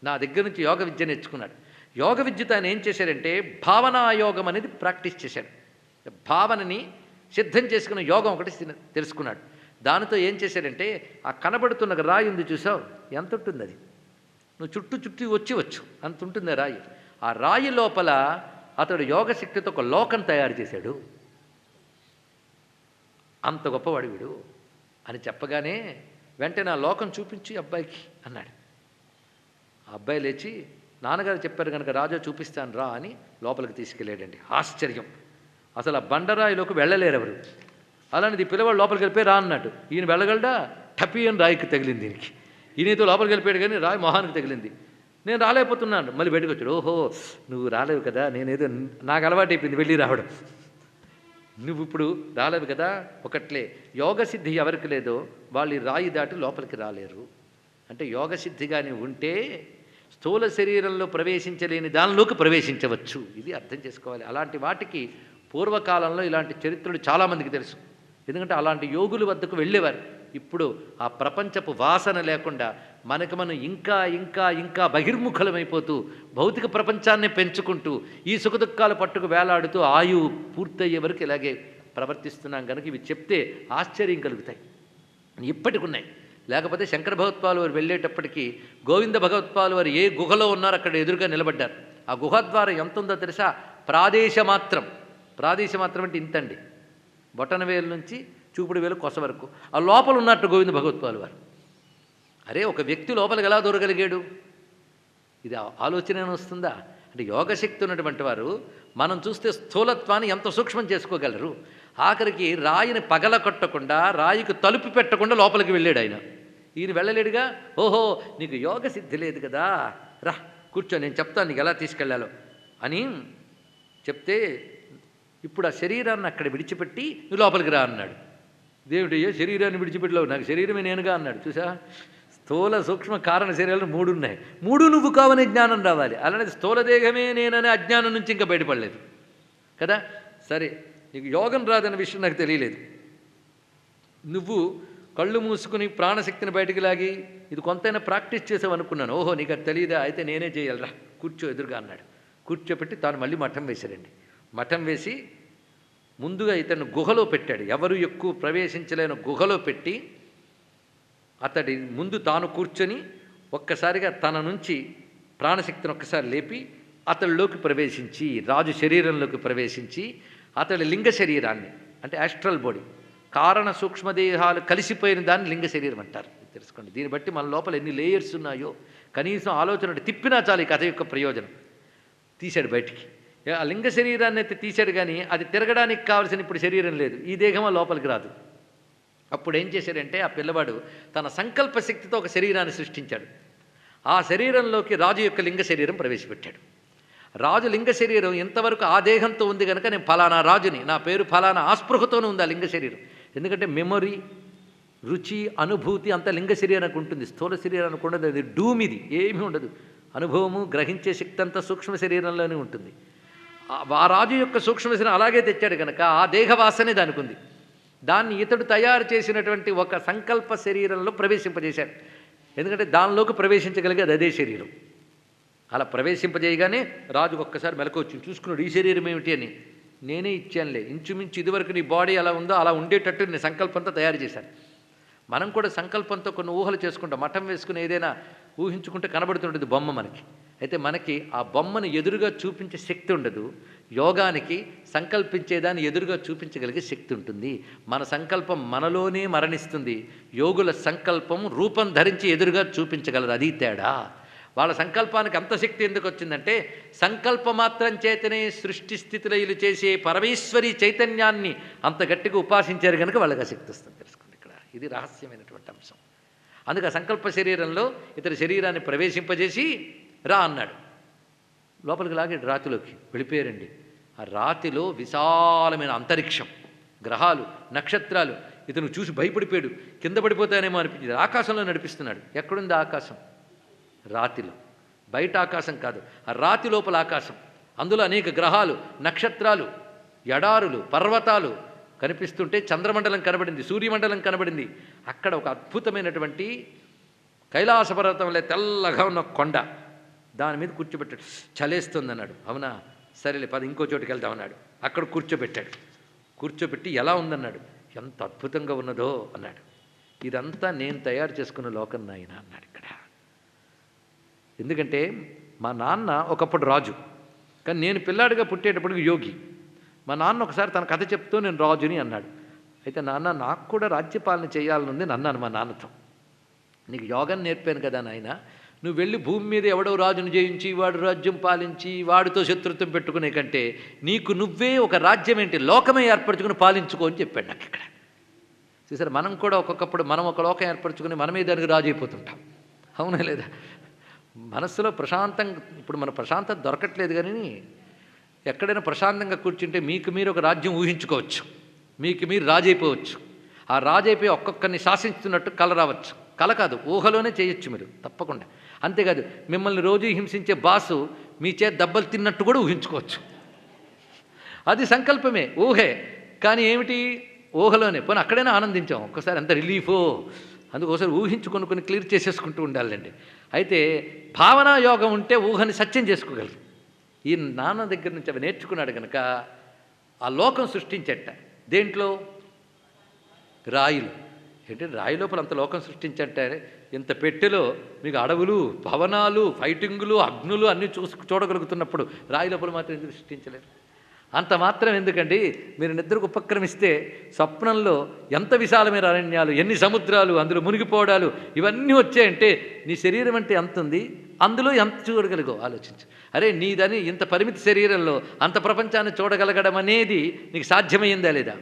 నా దగ్గర నుంచి యోగ విద్య నేర్చుకున్నాడు. యోగ విద్యతో ఆయన ఏం చేశారంటే భావనాయోగం అనేది ప్రాక్టీస్ చేశాడు. భావనని సిద్ధం చేసుకున్న యోగం ఒకటి తెలుసుకున్నాడు. దానితో ఏం చేశాడంటే ఆ కనబడుతున్న రాయి ఉంది చూసావు, ఎంత ఉంటుంది అది? నువ్వు చుట్టూ వచ్చు అంత ఉంటుంది ఆ రాయి. ఆ రాయి లోపల అతడు యోగశక్తితో ఒక లోకం తయారు చేశాడు. అంత గొప్పవాడు వీడు అని చెప్పగానే వెంటనే ఆ లోకం చూపించి అబ్బాయికి అన్నాడు. ఆ అబ్బాయి లేచి నాన్నగారు చెప్పారు కనుక రాజా చూపిస్తాను రా అని లోపలికి తీసుకెళ్ళాడండి. ఆశ్చర్యం, అసలు ఆ బండరాయిలోకి వెళ్ళలేరు ఎవరు. అలాంటిది పిల్లవాడు లోపలికి వెళ్ళిపోయి రా అన్నాడు. ఈయన వెళ్ళగలడా? టపీ అని రాయికి తగిలింది దీనికి. ఈయనతో లోపలికి వెళ్ళిపోయాడు కానీ రాయి మొహానికి తగిలింది. నేను రాలేకపోతున్నాను. మళ్ళీ బయటకు వచ్చాడు. ఓహో నువ్వు రాలేవు కదా, నేనేదో నాకు అలవాటు అయిపోయింది వెళ్ళి రావడం. నువ్వు ఇప్పుడు రాలేవు కదా. ఒకట్లే యోగసిద్ధి ఎవరికి లేదో వాళ్ళు ఈ రాయి దాటి లోపలికి రాలేరు. అంటే యోగసిద్ధి కానీ ఉంటే స్థూల శరీరంలో ప్రవేశించలేని దానిలోకి ప్రవేశించవచ్చు. ఇది అర్థం చేసుకోవాలి. అలాంటి వాటికి పూర్వకాలంలో ఇలాంటి చరిత్రలు చాలామందికి తెలుసు. ఎందుకంటే అలాంటి యోగుల వద్దకు వెళ్ళేవారు. ఇప్పుడు ఆ ప్రపంచపు వాసన లేకుండా మనకు మనం ఇంకా బహిర్ముఖలమైపోతూ భౌతిక ప్రపంచాన్ని పెంచుకుంటూ ఈ సుఖదుఖాలు పట్టుకు వేలాడుతూ ఆయువు పూర్తయ్యే వరకు ఇలాగే ప్రవర్తిస్తున్నాం కనుక ఇవి చెప్తే ఆశ్చర్యం కలుగుతాయి. ఇప్పటికి ఉన్నాయి. లేకపోతే శంకర భగవత్పాలు వారు వెళ్ళేటప్పటికీ గోవింద భగవత్పాలు వారు ఏ గుహలో ఉన్నారో అక్కడ ఎదురుగా నిలబడ్డారు. ఆ గుహ ద్వారా ఎంత ఉందో తెలుసా? ప్రాదేశమాత్రం అంటే ఇంతండి, బొటనవేలు నుంచి చూపుడు వేలు కొస వరకు ఆ లోపల ఉన్నట్టు గోవింద భగవత్పాలు వారు. అరే ఒక వ్యక్తి లోపలికి ఎలా దూరగలిగాడు? ఇది ఆలోచన వస్తుందా? అంటే యోగశక్తి ఉన్నటువంటి వారు మనం చూస్తే స్థూలత్వాన్ని ఎంత సూక్ష్మం చేసుకోగలరు. ఆఖరికి రాయిని పగల కొట్టకుండా రాయికి తలుపు పెట్టకుండా లోపలికి వెళ్ళాడు ఆయన. ఈయన వెళ్ళలేడుగా. ఓహో, నీకు యోగ సిద్ధి లేదు కదా, రా కూర్చో, నేను చెప్తాను నీకు ఎలా తీసుకెళ్లాలో అని చెప్తే, ఇప్పుడు ఆ శరీరాన్ని అక్కడ విడిచిపెట్టి నువ్వు లోపలికి రా అన్నాడు. దేవుడయ్యో శరీరాన్ని విడిచిపెట్టలేవు, నాకు శరీరమే నేనుగా అన్నాడు. చూసా, స్థూల సూక్ష్మ కారణ శరీరాలు 3 ఉన్నాయి, 3 నువ్వు కావనే జ్ఞానం రావాలి. అలానే స్థూల దేహమే నేననే అజ్ఞానం నుంచి ఇంకా బయటపడలేదు కదా. సరే, నీకు యోగం రాదన్న విషయం నాకు తెలియలేదు. నువ్వు కళ్ళు మూసుకుని ప్రాణశక్తిని బయటికి లాగి ఇది కొంతైనా ప్రాక్టీస్ చేసావు అనుకున్నాను. ఓహో, నీకు అది తెలియదా, అయితే నేనే చేయాలరా, కూర్చో ఎదురుగా అన్నాడు. కూర్చోపెట్టి తాను మళ్ళీ మఠం వేశాడండి. మఠం వేసి ముందుగా ఇతను గుహలో పెట్టాడు. ఎవరు ఎక్కువ ప్రవేశించలేని గుహలో పెట్టి అతడి ముందు తాను కూర్చొని ఒక్కసారిగా తన నుంచి ప్రాణశక్తిని ఒక్కసారి లేపి అతడిలోకి ప్రవేశించి, రాజు శరీరంలోకి ప్రవేశించి, అతడి లింగ శరీరాన్ని, అంటే యాస్ట్రల్ బాడీ, కారణ సూక్ష్మదేహాలు కలిసిపోయిన దాన్ని లింగ శరీరం అంటారు. తెలుసుకోండి. దీన్ని బట్టి మన లోపల ఎన్ని లేయర్స్ ఉన్నాయో కనీసం ఆలోచన తిప్పినా చాలు ఈ కథ యొక్క ప్రయోజనం. తీశాడు బయటికి. ఆ లింగ శరీరాన్ని అయితే తీశాడు, కానీ అది తిరగడానికి కావలసిన ఇప్పుడు శరీరం లేదు, ఈ దేహమా లోపలికి రాదు. అప్పుడు ఏం చేశాడంటే ఆ పిల్లవాడు తన సంకల్ప శక్తితో ఒక శరీరాన్ని సృష్టించాడు. ఆ శరీరంలోకి రాజు యొక్క లింగ శరీరం ప్రవేశపెట్టాడు. రాజు లింగ శరీరం ఇంతవరకు ఆ దేహంతో ఉంది కనుక నేను ఫలానా రాజుని, నా పేరు ఫలానా, ఆస్పృహతోనే ఉంది ఆ లింగ శరీరం. ఎందుకంటే మెమొరీ, రుచి, అనుభూతి అంత లింగ శరీరానికి ఉంటుంది, స్థూల శరీరానికి ఉండదు. అది డూమిది, ఏమీ ఉండదు. అనుభవము, గ్రహించే శక్తి అంతా సూక్ష్మ శరీరంలోనే ఉంటుంది. ఆ రాజు యొక్క సూక్ష్మ శరీరం అలాగే తెచ్చాడు కనుక ఆ దేహవాసనే దానికి ఉంది. దాన్ని ఇతడు తయారు చేసినటువంటి ఒక సంకల్ప శరీరంలో ప్రవేశింపజేశాడు. ఎందుకంటే దానిలోకి ప్రవేశించగలిగేది అదే శరీరం. అలా ప్రవేశింపజేయగానే రాజుకు ఒక్కసారి మెలకు వచ్చింది. చూసుకున్నాడు, ఈ శరీరం ఏమిటి అని. నేనే ఇచ్చానులే, ఇంచుమించు ఇదివరకు నీ బాడీ ఎలా ఉందో అలా ఉండేటట్టు నేను సంకల్పంతో తయారు చేశాను. మనం కూడా సంకల్పంతో కొన్ని ఊహలు చేసుకుంటాం. మఠం వేసుకుని ఏదైనా ఊహించుకుంటే కనబడుతుంటుంది బొమ్మ మనకి. అయితే మనకి ఆ బొమ్మను ఎదురుగా చూపించే శక్తి ఉండదు. యోగానికి సంకల్పించేదాన్ని ఎదురుగా చూపించగలిగే శక్తి ఉంటుంది. మన సంకల్పం మనలోనే మరణిస్తుంది. యోగుల సంకల్పం రూపం ధరించి ఎదురుగా చూపించగలరు, అది తేడా. వాళ్ళ సంకల్పానికి అంత శక్తి ఎందుకు వచ్చిందంటే సంకల్పమాత్రం చేతనే సృష్టి స్థితిలయులు చేసే పరమేశ్వరి చైతన్యాన్ని అంత గట్టిగా ఉపాసించారు కనుక వాళ్ళకి ఆ శక్తి వస్తుంది. తెలుసుకోండి, ఇక్కడ ఇది రహస్యమైనటువంటి అంశం. అందుకే ఆ సంకల్ప శరీరంలో ఇతని శరీరాన్ని ప్రవేశింపజేసి రా అన్నాడు. లోపలికి లాగాడు, రాతిలోకి వెళ్ళిపోయారండి. ఆ రాతిలో విశాలమైన అంతరిక్షం, గ్రహాలు, నక్షత్రాలు. ఇతను చూసి భయపడిపోయాడు, కింద పడిపోతానేమో అనిపించింది. ఆకాశంలో నడిపిస్తున్నాడు. ఎక్కడుంది ఆకాశం? రాతిలో. బయట ఆకాశం కాదు, ఆ రాతి లోపల ఆకాశం. అందులో అనేక గ్రహాలు, నక్షత్రాలు, ఎడారులు, పర్వతాలు కనిపిస్తుంటే చంద్రమండలం కనబడింది, సూర్యమండలం కనబడింది. అక్కడ ఒక అద్భుతమైనటువంటి కైలాస పర్వతంలో తెల్లగా ఉన్న కొండ, దాని మీద కూర్చోబెట్టాడు. చలేస్తుంది అన్నాడు. అవునా, సరేలే పద ఇంకో చోటుకి వెళ్దామన్నాడు. అక్కడ కూర్చోబెట్టాడు. కూర్చోబెట్టి ఎలా ఉందన్నాడు. ఎంత అద్భుతంగా ఉన్నదో అన్నాడు. ఇదంతా నేను తయారు చేసుకున్న లోకం నాయన అన్నాడు ఇక్కడ. ఎందుకంటే మా నాన్న ఒకప్పుడు రాజు, కానీ నేను పిల్లాడిగా పుట్టేటప్పటికి యోగి. మా నాన్న ఒకసారి తన కథ చెప్తూ నేను రాజుని అన్నాడు. అయితే నాన్న, నాకు కూడా రాజ్యపాలన చేయాలని ఉంది అన్నాను మా నాన్నతో. నీకు యోగం నేర్పాను కదా నాయన, నువ్వు వెళ్ళి భూమి మీద ఎవడో రాజును జయించి వాడు రాజ్యం పాలించి వాడితో శత్రుత్వం పెట్టుకునే కంటే నీకు నువ్వే ఒక రాజ్యం ఏంటి లోకమే ఏర్పరచుకుని పాలించుకో అని చెప్పాడు నాకు ఇక్కడ. చూసారు, మనం కూడా ఒక్కొక్కప్పుడు మనం ఒక లోకం ఏర్పరచుకుని మనమే దానికి రాజు అయిపోతుంటాం. అవునా లేదా? మనస్సులో ప్రశాంతంగా, ఇప్పుడు మన ప్రశాంతత దొరకట్లేదు, కానీ ఎక్కడైనా ప్రశాంతంగా కూర్చుంటే మీకు మీరు ఒక రాజ్యం ఊహించుకోవచ్చు, మీకు మీరు రాజు అయిపోవచ్చు. ఆ రాజు అయిపోయి ఒక్కొక్కరిని శాసించుతున్నట్టు కల రావచ్చు. కల కాదు, ఊహలోనే చేయొచ్చు మీరు తప్పకుండా. అంతేకాదు, మిమ్మల్ని రోజు హింసించే బాసు మీ చేత దెబ్బలు తిన్నట్టు కూడా ఊహించుకోవచ్చు. అది సంకల్పమే, ఊహే. కానీ ఏమిటి, ఊహలోనే. పోనీ అక్కడైనా ఆనందించాం ఒక్కసారి, ఎంత రిలీఫో. అందుకోసారి ఊహించుకొని క్లియర్ చేసేసుకుంటూ ఉండాలండి. అయితే భావనా యోగం ఉంటే ఊహని సత్యం చేసుకోగలరు. ఈ నాన్న దగ్గర నుంచి అవి నేర్చుకున్నాడు కనుక ఆ లోకం సృష్టించట. దేంట్లో? రాయిలు. ఏంటంటే రాయి లోపల అంత లోకం సృష్టించంటే ఇంత పెట్టెలో మీకు అడవులు, భవనాలు, ఫైటింగులు, అగ్నులు అన్నీ చూడగలుగుతున్నప్పుడు రాయి లోపల మాత్రం ఎందుకు సృష్టించలేరు? అంత మాత్రం ఎందుకండి, మీరు నిద్రకు ఉపక్రమిస్తే స్వప్నంలో ఎంత విశాలమైన అరణ్యాలు, ఎన్ని సముద్రాలు, అందులో మునిగిపోవడాలు ఇవన్నీ వచ్చాయంటే నీ శరీరం అంటే ఎంత ఉంది, అందులో ఎంత చూడగలిగో ఆలోచించు. అరే నీదని ఇంత పరిమితి శరీరంలో అంత ప్రపంచాన్ని చూడగలగడం అనేది నీకు సాధ్యమైందా లేదా?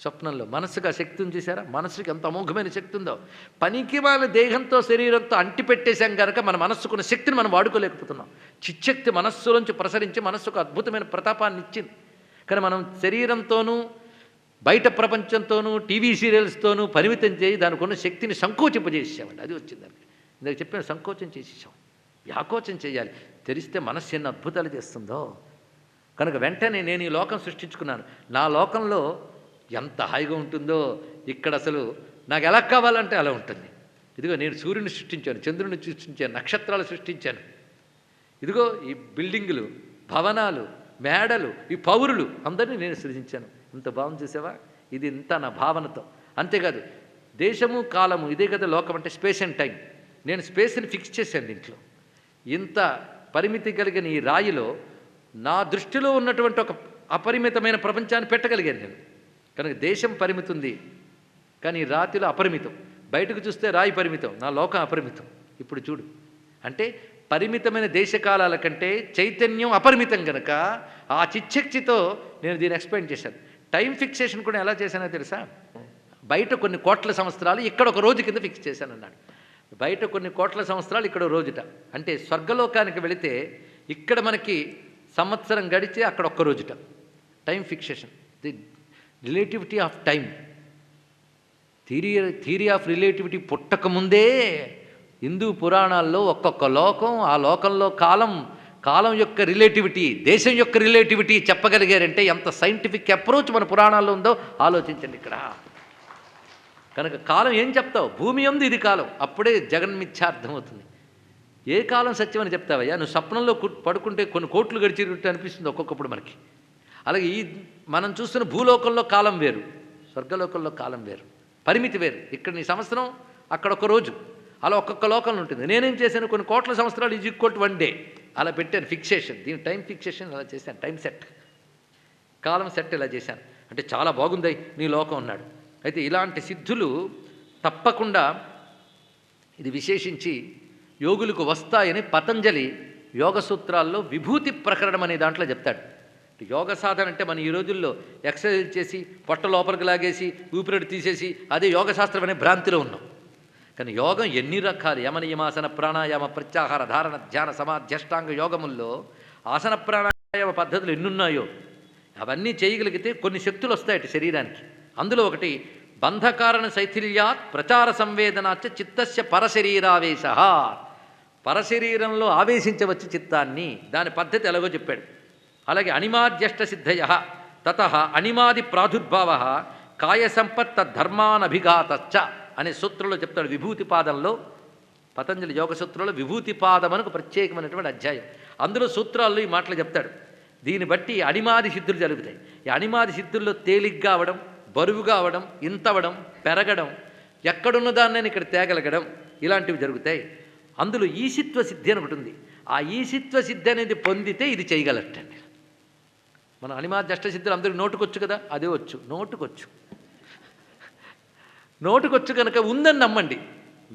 స్వప్నంలో మనస్సుకు ఆ శక్తి ఉంది చూసారా? మనస్సుకి ఎంత అమోఘమైన శక్తి ఉందో. పనికి వాళ్ళ దేహంతో శరీరంతో అంటిపెట్టేశాం కనుక మన మనస్సుకున్న శక్తిని మనం వాడుకోలేకపోతున్నాం. చిచ్చక్తి మనస్సులోంచి ప్రసరించి మనస్సుకు అద్భుతమైన ప్రతాపాన్ని ఇచ్చింది. కానీ మనం శరీరంతోనూ బయట ప్రపంచంతోనూ టీవీ సీరియల్స్తోనూ పరిమితం చేయి దానికి ఉన్న శక్తిని సంకోచింపజేసామండి. అది వచ్చింది దానికి. ఇందాక చెప్పిన సంకోచం చేసేసాం. వ్యాకోచం చేయాలి. తెరిస్తే మనస్సు ఎన్ని అద్భుతాలు చేస్తుందో. కనుక వెంటనే నేను ఈ లోకం సృష్టించుకున్నాను. నా లోకంలో ఎంత హాయిగా ఉంటుందో. ఇక్కడ అసలు నాకు ఎలా కావాలంటే అలా ఉంటుంది. ఇదిగో నేను సూర్యుని సృష్టించాను, చంద్రుని సృష్టించాను, నక్షత్రాలు సృష్టించాను. ఇదిగో ఈ బిల్డింగులు, భవనాలు, మేడలు, ఈ పౌరులు అందరినీ నేను సృజించాను. ఇంత బాగుంది చూసావా? ఇది ఇంత నా భావనతో. అంతేకాదు దేశము కాలము ఇదే కదా లోకం అంటే, స్పేస్ అండ్ టైం. నేను స్పేస్ని ఫిక్స్ చేశాను దీంట్లో. ఇంత పరిమితి కలిగిన ఈ రాయిలో నా దృష్టిలో ఉన్నటువంటి ఒక అపరిమితమైన ప్రపంచాన్ని పెట్టగలిగాను నేను. కనుక దేశం పరిమితి ఉంది, కానీ ఈ రాతిలో అపరిమితం. బయటకు చూస్తే రాయి పరిమితం, నా లోకం అపరిమితం. ఇప్పుడు చూడు, అంటే పరిమితమైన దేశకాలాల కంటే చైతన్యం అపరిమితం గనక ఆ చిచ్చక్తితో నేను దీన్ని ఎక్స్ప్లెయిన్ చేశాను. టైం ఫిక్సేషన్ కూడా ఎలా చేశానో తెలుసా? బయట కొన్ని కోట్ల సంవత్సరాలు, ఇక్కడ ఒక రోజు కింద ఫిక్స్ చేశాను అన్నాడు. బయట కొన్ని కోట్ల సంవత్సరాలు, ఇక్కడ రోజుట. అంటే స్వర్గలోకానికి వెళితే ఇక్కడ మనకి సంవత్సరం గడిచి అక్కడ ఒక్క రోజుట. Time fixation, the relativity of time. Theory of relativity పుట్టకముందే హిందూ పురాణాల్లో ఒక్కొక్క లోకం, ఆ లోకంలో కాలం, కాలం యొక్క రిలేటివిటీ, దేశం యొక్క రిలేటివిటీ చెప్పగలిగారంటే ఎంత సైంటిఫిక్ అప్రోచ్ మన పురాణాల్లో ఉందో ఆలోచించండి ఇక్కడ. కనుక కాలం ఏం చెప్తావు? భూమి ఉంది, ఇది కాలం. అప్పుడే జగన్మిథ్యార్థమవుతుంది. ఏ కాలం సత్యమని చెప్తావయ్యా? నువ్వు స్వప్నంలో పడుకుంటే కొన్ని కోట్లు గడిచినట్టు అనిపిస్తుంది ఒక్కొక్కప్పుడు మనకి. అలాగే ఈ మనం చూస్తున్న భూలోకంలో కాలం వేరు, స్వర్గలోకంలో కాలం వేరు, పరిమితి వేరు. ఇక్కడ నీ సంవత్సరం, అక్కడ ఒక రోజు, అలా ఒక్కొక్క లోకంలో ఉంటుంది. నేనేం చేశాను? కొన్ని కోట్ల సంవత్సరాలు ఈజ్ ఈక్వల్ టు 1 డే అలా పెట్టాను ఫిక్సేషన్. దీని టైం ఫిక్సేషన్ అలా చేశాను. టైం సెట్, కాలం సెట్ ఇలా చేశాను. అంటే చాలా బాగుంది నీ లోకం అన్నాడు. అయితే ఇలాంటి సిద్ధులు తప్పకుండా ఇది విశేషించి యోగులకు వస్తాయని పతంజలి యోగ సూత్రాల్లో విభూతి ప్రకరణం అనే దాంట్లో చెప్తాడు. యోగ సాధన అంటే మనం ఈ రోజుల్లో ఎక్సర్సైజ్ చేసి పొట్ట లోపలికి లాగేసి ఊపిరి తీసేసి అదే యోగ శాస్త్రం అనే భ్రాంతిలో ఉన్నాం. కానీ యోగం ఎన్ని రకాలు? యమ నియమాసన ప్రాణాయామ ప్రత్యాహార ధారణ ధ్యాన సమాధ్యష్టాంగ యోగముల్లో ఆసన ప్రాణాయామ పద్ధతులు ఎన్నున్నాయో అవన్నీ చేయగలిగితే కొన్ని శక్తులు వస్తాయట శరీరానికి. అందులో ఒకటి బంధకారణ శైథిల్యాత్ ప్రచార సంవేదనాచ చిత్తస్య పరశరీరావేశ. పరశరీరంలో ఆవేశించవచ్చు చిత్తాన్ని, దాని పద్ధతి ఎలాగో చెప్పాడు. అలాగే అణిమాద్యష్ట సిద్ధయ తత అణిమాది ప్రాదుర్భావ కాయ సంపత్ ధర్మానభిఘాతశ్చ అనే సూత్రంలో చెప్తాడు. విభూతిపాదంలో, పతంజలి యోగ సూత్రంలో విభూతిపాదం అని ఒక ప్రత్యేకమైనటువంటి అధ్యాయం. అందులో సూత్రాల్లో ఈ మాటలు చెప్తాడు. దీన్ని బట్టి అణిమాది సిద్ధులు జరుగుతాయి. ఈ అణిమాది సిద్ధుల్లో తేలిగ్గా అవడం, బరువుగా అవడం, ఇంతవడం, పెరగడం, ఎక్కడున్న దాన్ని ఇక్కడ తేగలగడం, ఇలాంటివి జరుగుతాయి. అందులో ఈశిత్వ సిద్ధి అని ఒకటి ఉంది. ఆ ఈశిత్వ సిద్ధి అనేది పొందితే ఇది చేయగలటండి. మన అణిమాది అష్టసిద్ధులు అందరికీ నోటుకొచ్చు కదా, అదే వచ్చు, నోటుకొచ్చు కనుక ఉందని నమ్మండి.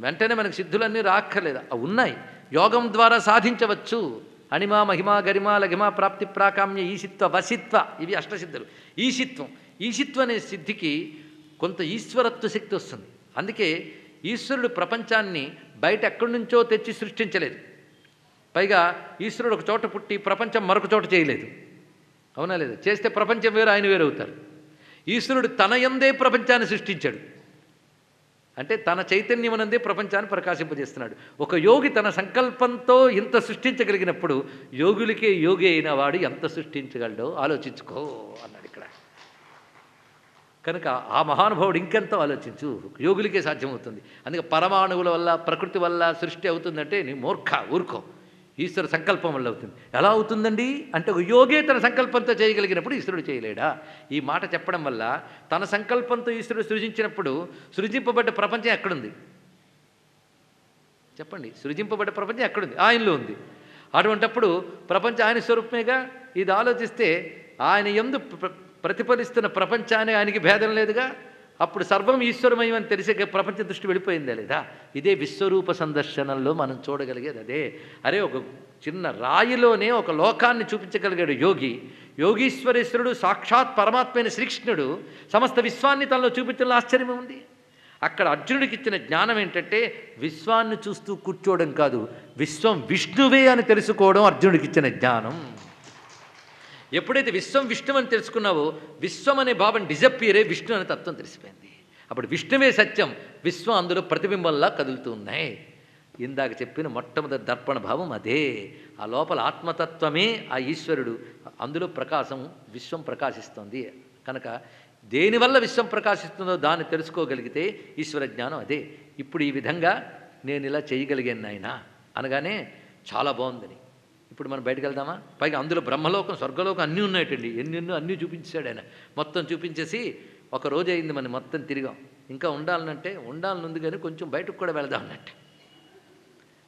వెంటనే మనకు సిద్ధులన్నీ రాక్కర్లేదు, అవి ఉన్నాయి. యోగం ద్వారా సాధించవచ్చు. అణిమ మహిమ గరిమ లఘిమ ప్రాప్తి ప్రాకామ్య ఈశిత్వ వసిత్వ, ఇవి అష్టసిద్ధులు. ఈశిత్వం అనే సిద్ధికి కొంత ఈశ్వరత్వ శక్తి వస్తుంది. అందుకే ఈశ్వరుడు ప్రపంచాన్ని బయట ఎక్కడి నుంచో తెచ్చి సృష్టించలేదు. పైగా ఈశ్వరుడు ఒక చోట పుట్టి ప్రపంచం మరొక చోట చేయలేదు. అవునా లేదా? చేస్తే ప్రపంచం వేరు, ఆయన వేరు అవుతారు. ఈశ్వరుడు తన యందే ప్రపంచాన్ని సృష్టించాడు. అంటే తన చైతన్యమునందే ప్రపంచాన్ని ప్రకాశింపజేస్తున్నాడు. ఒక యోగి తన సంకల్పంతో ఇంత సృష్టించగలిగినప్పుడు యోగులకే యోగి అయిన వాడు ఎంత సృష్టించగలడో ఆలోచించుకో అన్నాడు ఇక్కడ. కనుక ఆ మహానుభావుడు ఇంకెంతో ఆలోచించు, యోగులకే సాధ్యమవుతుంది. అందుకే పరమాణువుల వల్ల ప్రకృతి వల్ల సృష్టి అవుతుందంటే నీ మూర్ఖ, ఊరుకో. ఈశ్వర సంకల్పం వల్ల అవుతుంది. ఎలా అవుతుందండి అంటే ఒక యోగే తన సంకల్పంతో చేయగలిగినప్పుడు ఈశ్వరుడు చేయలేడా? ఈ మాట చెప్పడం వల్ల తన సంకల్పంతో ఈశ్వరుడు సృజించినప్పుడు సృజింపబడ్డ ప్రపంచం ఎక్కడుంది చెప్పండి? సృజింపబడ్డ ప్రపంచం ఎక్కడుంది? ఆయనలో ఉంది. అటువంటప్పుడు ప్రపంచం ఆయన స్వరూపమేగా. ఇది ఆలోచిస్తే ఆయన యందు ప్రతిఫలిస్తున్న ప్రపంచాన్ని ఆయనకి భేదం లేదుగా. అప్పుడు సర్వం ఈశ్వరమయం అని తెలిసే ప్రపంచ దృష్టి వెళ్ళిపోయిందా లేదా? ఇదే విశ్వరూప సందర్శనంలో మనం చూడగలిగేది అదే. అరే, ఒక చిన్న రాయిలోనే ఒక లోకాన్ని చూపించగలిగాడు యోగి. యోగీశ్వరేశ్వరుడు సాక్షాత్ పరమాత్మైన శ్రీకృష్ణుడు సమస్త విశ్వాన్ని తనలో చూపించడంలో ఆశ్చర్యమే ఉంది. అక్కడ అర్జునుడికి ఇచ్చిన జ్ఞానం ఏంటంటే విశ్వాన్ని చూస్తూ కూర్చోవడం కాదు, విశ్వం విష్ణువే అని తెలుసుకోవడం అర్జునుడికి ఇచ్చిన జ్ఞానం. ఎప్పుడైతే విశ్వం విష్ణు అని తెలుసుకున్నావో విశ్వం అనే భావం డిజపియరే, విష్ణు అనే తత్వం తెలిసిపోయింది. అప్పుడు విష్ణువే సత్యం, విశ్వం అందులో ప్రతిబింబంలా కదులుతూ ఉన్నాయి. ఇందాక చెప్పిన మొట్టమొదటి దర్పణ భావం అదే. ఆ లోపల ఆత్మతత్వమే ఆ ఈశ్వరుడు, అందులో ప్రకాశం, విశ్వం ప్రకాశిస్తుంది. కనుక దేనివల్ల విశ్వం ప్రకాశిస్తుందో దాన్ని తెలుసుకోగలిగితే ఈశ్వర జ్ఞానం అదే. ఇప్పుడు ఈ విధంగా నేను ఇలా చేయగలిగాను నాయన అనగానే చాలా బాగుందని. ఇప్పుడు మనం బయటకు వెళ్దామా? పైగా అందులో బ్రహ్మలోకం, స్వర్గలోకం అన్నీ ఉన్నాయటండి. ఎన్నెన్నో అన్నీ చూపించాడు ఆయన. మొత్తం చూపించేసి ఒక రోజు అయింది మనం మొత్తం తిరిగాం. ఇంకా ఉండాలనంటే ఉండాలనుంది కానీ కొంచెం బయటకు కూడా వెళదాం అన్నట్టు.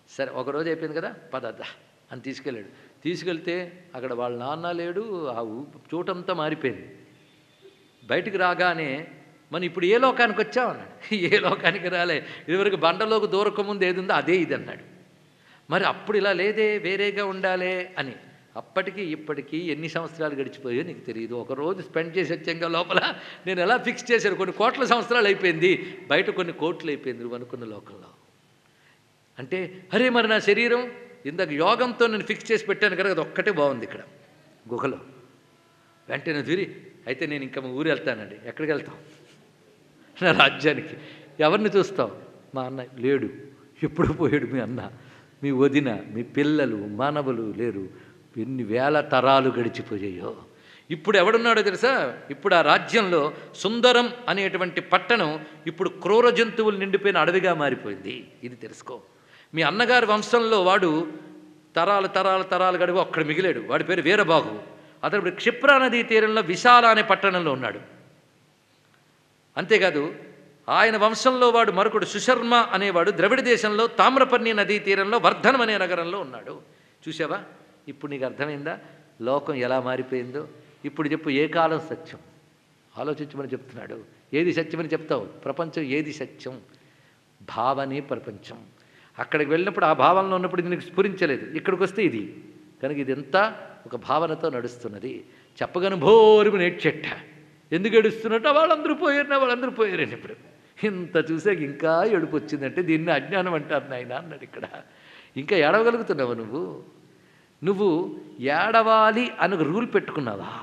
సరే ఒక రోజు అయిపోయింది కదా, పదద్దా అని తీసుకెళ్ళాడు. తీసుకెళ్తే అక్కడ వాళ్ళ నాన్న లేడు, ఆ చోటంతా మారిపోయింది. బయటికి రాగానే మనం ఇప్పుడు ఏ లోకానికి వచ్చామన్నాడు. ఏ లోకానికి రాలే, ఇదివరకు బండలోకి దూరకముందు ఏది ఉందో అదే ఇది అన్నాడు. మరి అప్పుడు ఇలా లేదే, వేరేగా ఉండాలే అని. అప్పటికి ఇప్పటికీ ఎన్ని సంవత్సరాలు గడిచిపోయో నీకు తెలియదు. ఒకరోజు స్పెండ్ చేసి వచ్చాక లోపల నేను ఎలా ఫిక్స్ చేశాను, కొన్ని కోట్ల సంవత్సరాలు అయిపోయింది, బయట కొన్ని కోట్లు అయిపోయింది నువ్వు అనుకున్న లోకంలో. అంటే అరే మరి నా శరీరం ఇందాక యోగంతో నేను ఫిక్స్ చేసి పెట్టాను కదా, అది ఒక్కటే బాగుంది ఇక్కడ గుహలో. వెంటనే తిరిగి అయితే నేను ఇంకా మా ఊరు వెళ్తానండి. ఎక్కడికి వెళ్తాం? నా రాజ్యానికి. ఎవరిని చూస్తావు? మా అన్న లేడు, ఎప్పుడు పోయాడు మీ అన్న, మీ వదిన, మీ పిల్లలు, మానవులు లేరు. ఎన్ని వేల తరాలు గడిచిపోయాయో. ఇప్పుడు ఎవడున్నాడో తెలుసా? ఇప్పుడు ఆ రాజ్యంలో సుందరం అనేటువంటి పట్టణం ఇప్పుడు క్రూర జంతువులు నిండిపోయిన అడవిగా మారిపోయింది. ఇది తెలుసుకో. మీ అన్నగారి వంశంలో వాడు తరాలు తరాలు తరాలు గడువు అక్కడ మిగిలాడు. వాడి పేరు వీరబాహు. అతడు ఇప్పుడు క్షిప్రా నదీ తీరంలో విశాల అనే పట్టణంలో ఉన్నాడు. అంతేకాదు ఆయన వంశంలో వాడు మరొకడు సుశర్మ అనేవాడు ద్రవిడ దేశంలో తామ్రపర్ణి నదీ తీరంలో వర్ధనం అనే నగరంలో ఉన్నాడు. చూసావా? ఇప్పుడు నీకు అర్థమైందా లోకం ఎలా మారిపోయిందో? ఇప్పుడు చెప్పు, ఏ కాలం సత్యం ఆలోచించమని చెప్తున్నాడు. ఏది సత్యమని చెప్తావు? ప్రపంచం ఏది సత్యం? భావనే ప్రపంచం. అక్కడికి వెళ్ళినప్పుడు ఆ భావనలో ఉన్నప్పుడు ఇది నీకు స్ఫురించలేదు, ఇక్కడికి వస్తే ఇది. కనుక ఇదంతా ఒక భావనతో నడుస్తున్నది. చెప్పగానే భోరుకు నేడ్చెట్ట. ఎందుకు ఏడుస్తున్నట్టు? వాళ్ళందరూ పోయారని. ఇప్పుడు ఇంత చూసాక ఇంకా ఏడుపు వచ్చిందంటే దీన్ని అజ్ఞానం అంటారు నాయన అన్నాడు ఇక్కడ. ఇంకా ఏడవగలుగుతున్నావు నువ్వు ఏడవాలి అని ఒక రూల్ పెట్టుకున్నావా?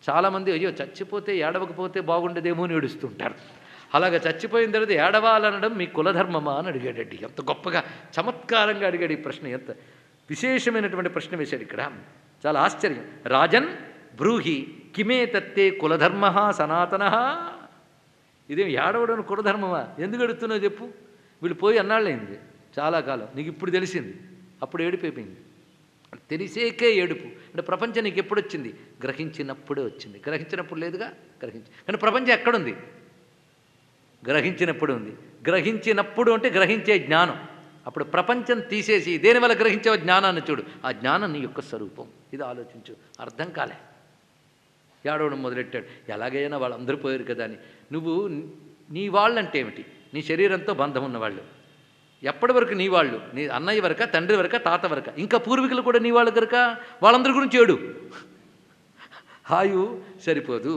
చాలామంది అయ్యో చచ్చిపోతే ఏడవకపోతే బాగుండేదేమో అని ఏడుస్తుంటారు. అలాగ చచ్చిపోయిన తర్వాత ఏడవాలనడం మీ కులధర్మమా అని అడిగాడండి. ఎంత గొప్పగా చమత్కారంగా అడిగాడు ఈ ప్రశ్న. ఎంత విశేషమైనటువంటి ప్రశ్న వేశాడు ఇక్కడ. చాలా ఆశ్చర్యం. రాజన్ బ్రూహి కిమే తత్తే కులధర్మ సనాతన. ఇదేం ఏడవడం కులధర్మమా? ఎందుకు అడుగుతున్నావు చెప్పు? వీళ్ళు పోయి అన్నాళ్ళైంది, చాలా కాలం. నీకు ఇప్పుడు తెలిసింది, అప్పుడు ఏడిపోయింది. తెలిసేకే ఏడుపు. అంటే ప్రపంచం నీకు ఎప్పుడు వచ్చింది? గ్రహించినప్పుడే వచ్చింది. గ్రహించినప్పుడు లేదుగా. కానీ ప్రపంచం ఎక్కడుంది? గ్రహించినప్పుడు ఉంది. గ్రహించినప్పుడు అంటే గ్రహించే జ్ఞానం. అప్పుడు ప్రపంచం తీసేసి దేనివల్ల గ్రహించే జ్ఞానాన్ని చూడు. ఆ జ్ఞానం నీ యొక్క స్వరూపం. ఇది ఆలోచించు. అర్థం కాలే, ఏడవడం మొదలెట్టాడు. ఎలాగైనా వాళ్ళందరూ పోయారు కదా అని. నువ్వు నీ వాళ్ళంటే ఏమిటి? నీ శరీరంతో బంధం ఉన్నవాళ్ళు. ఎప్పటి వరకు నీ వాళ్ళు? నీ అన్నయ్య వరక, తండ్రి వరక, తాత వరక, ఇంకా పూర్వీకులు కూడా నీ వాళ్ళు కనుక వాళ్ళందరి గురించి ఏడు. హాయు సరిపోదు.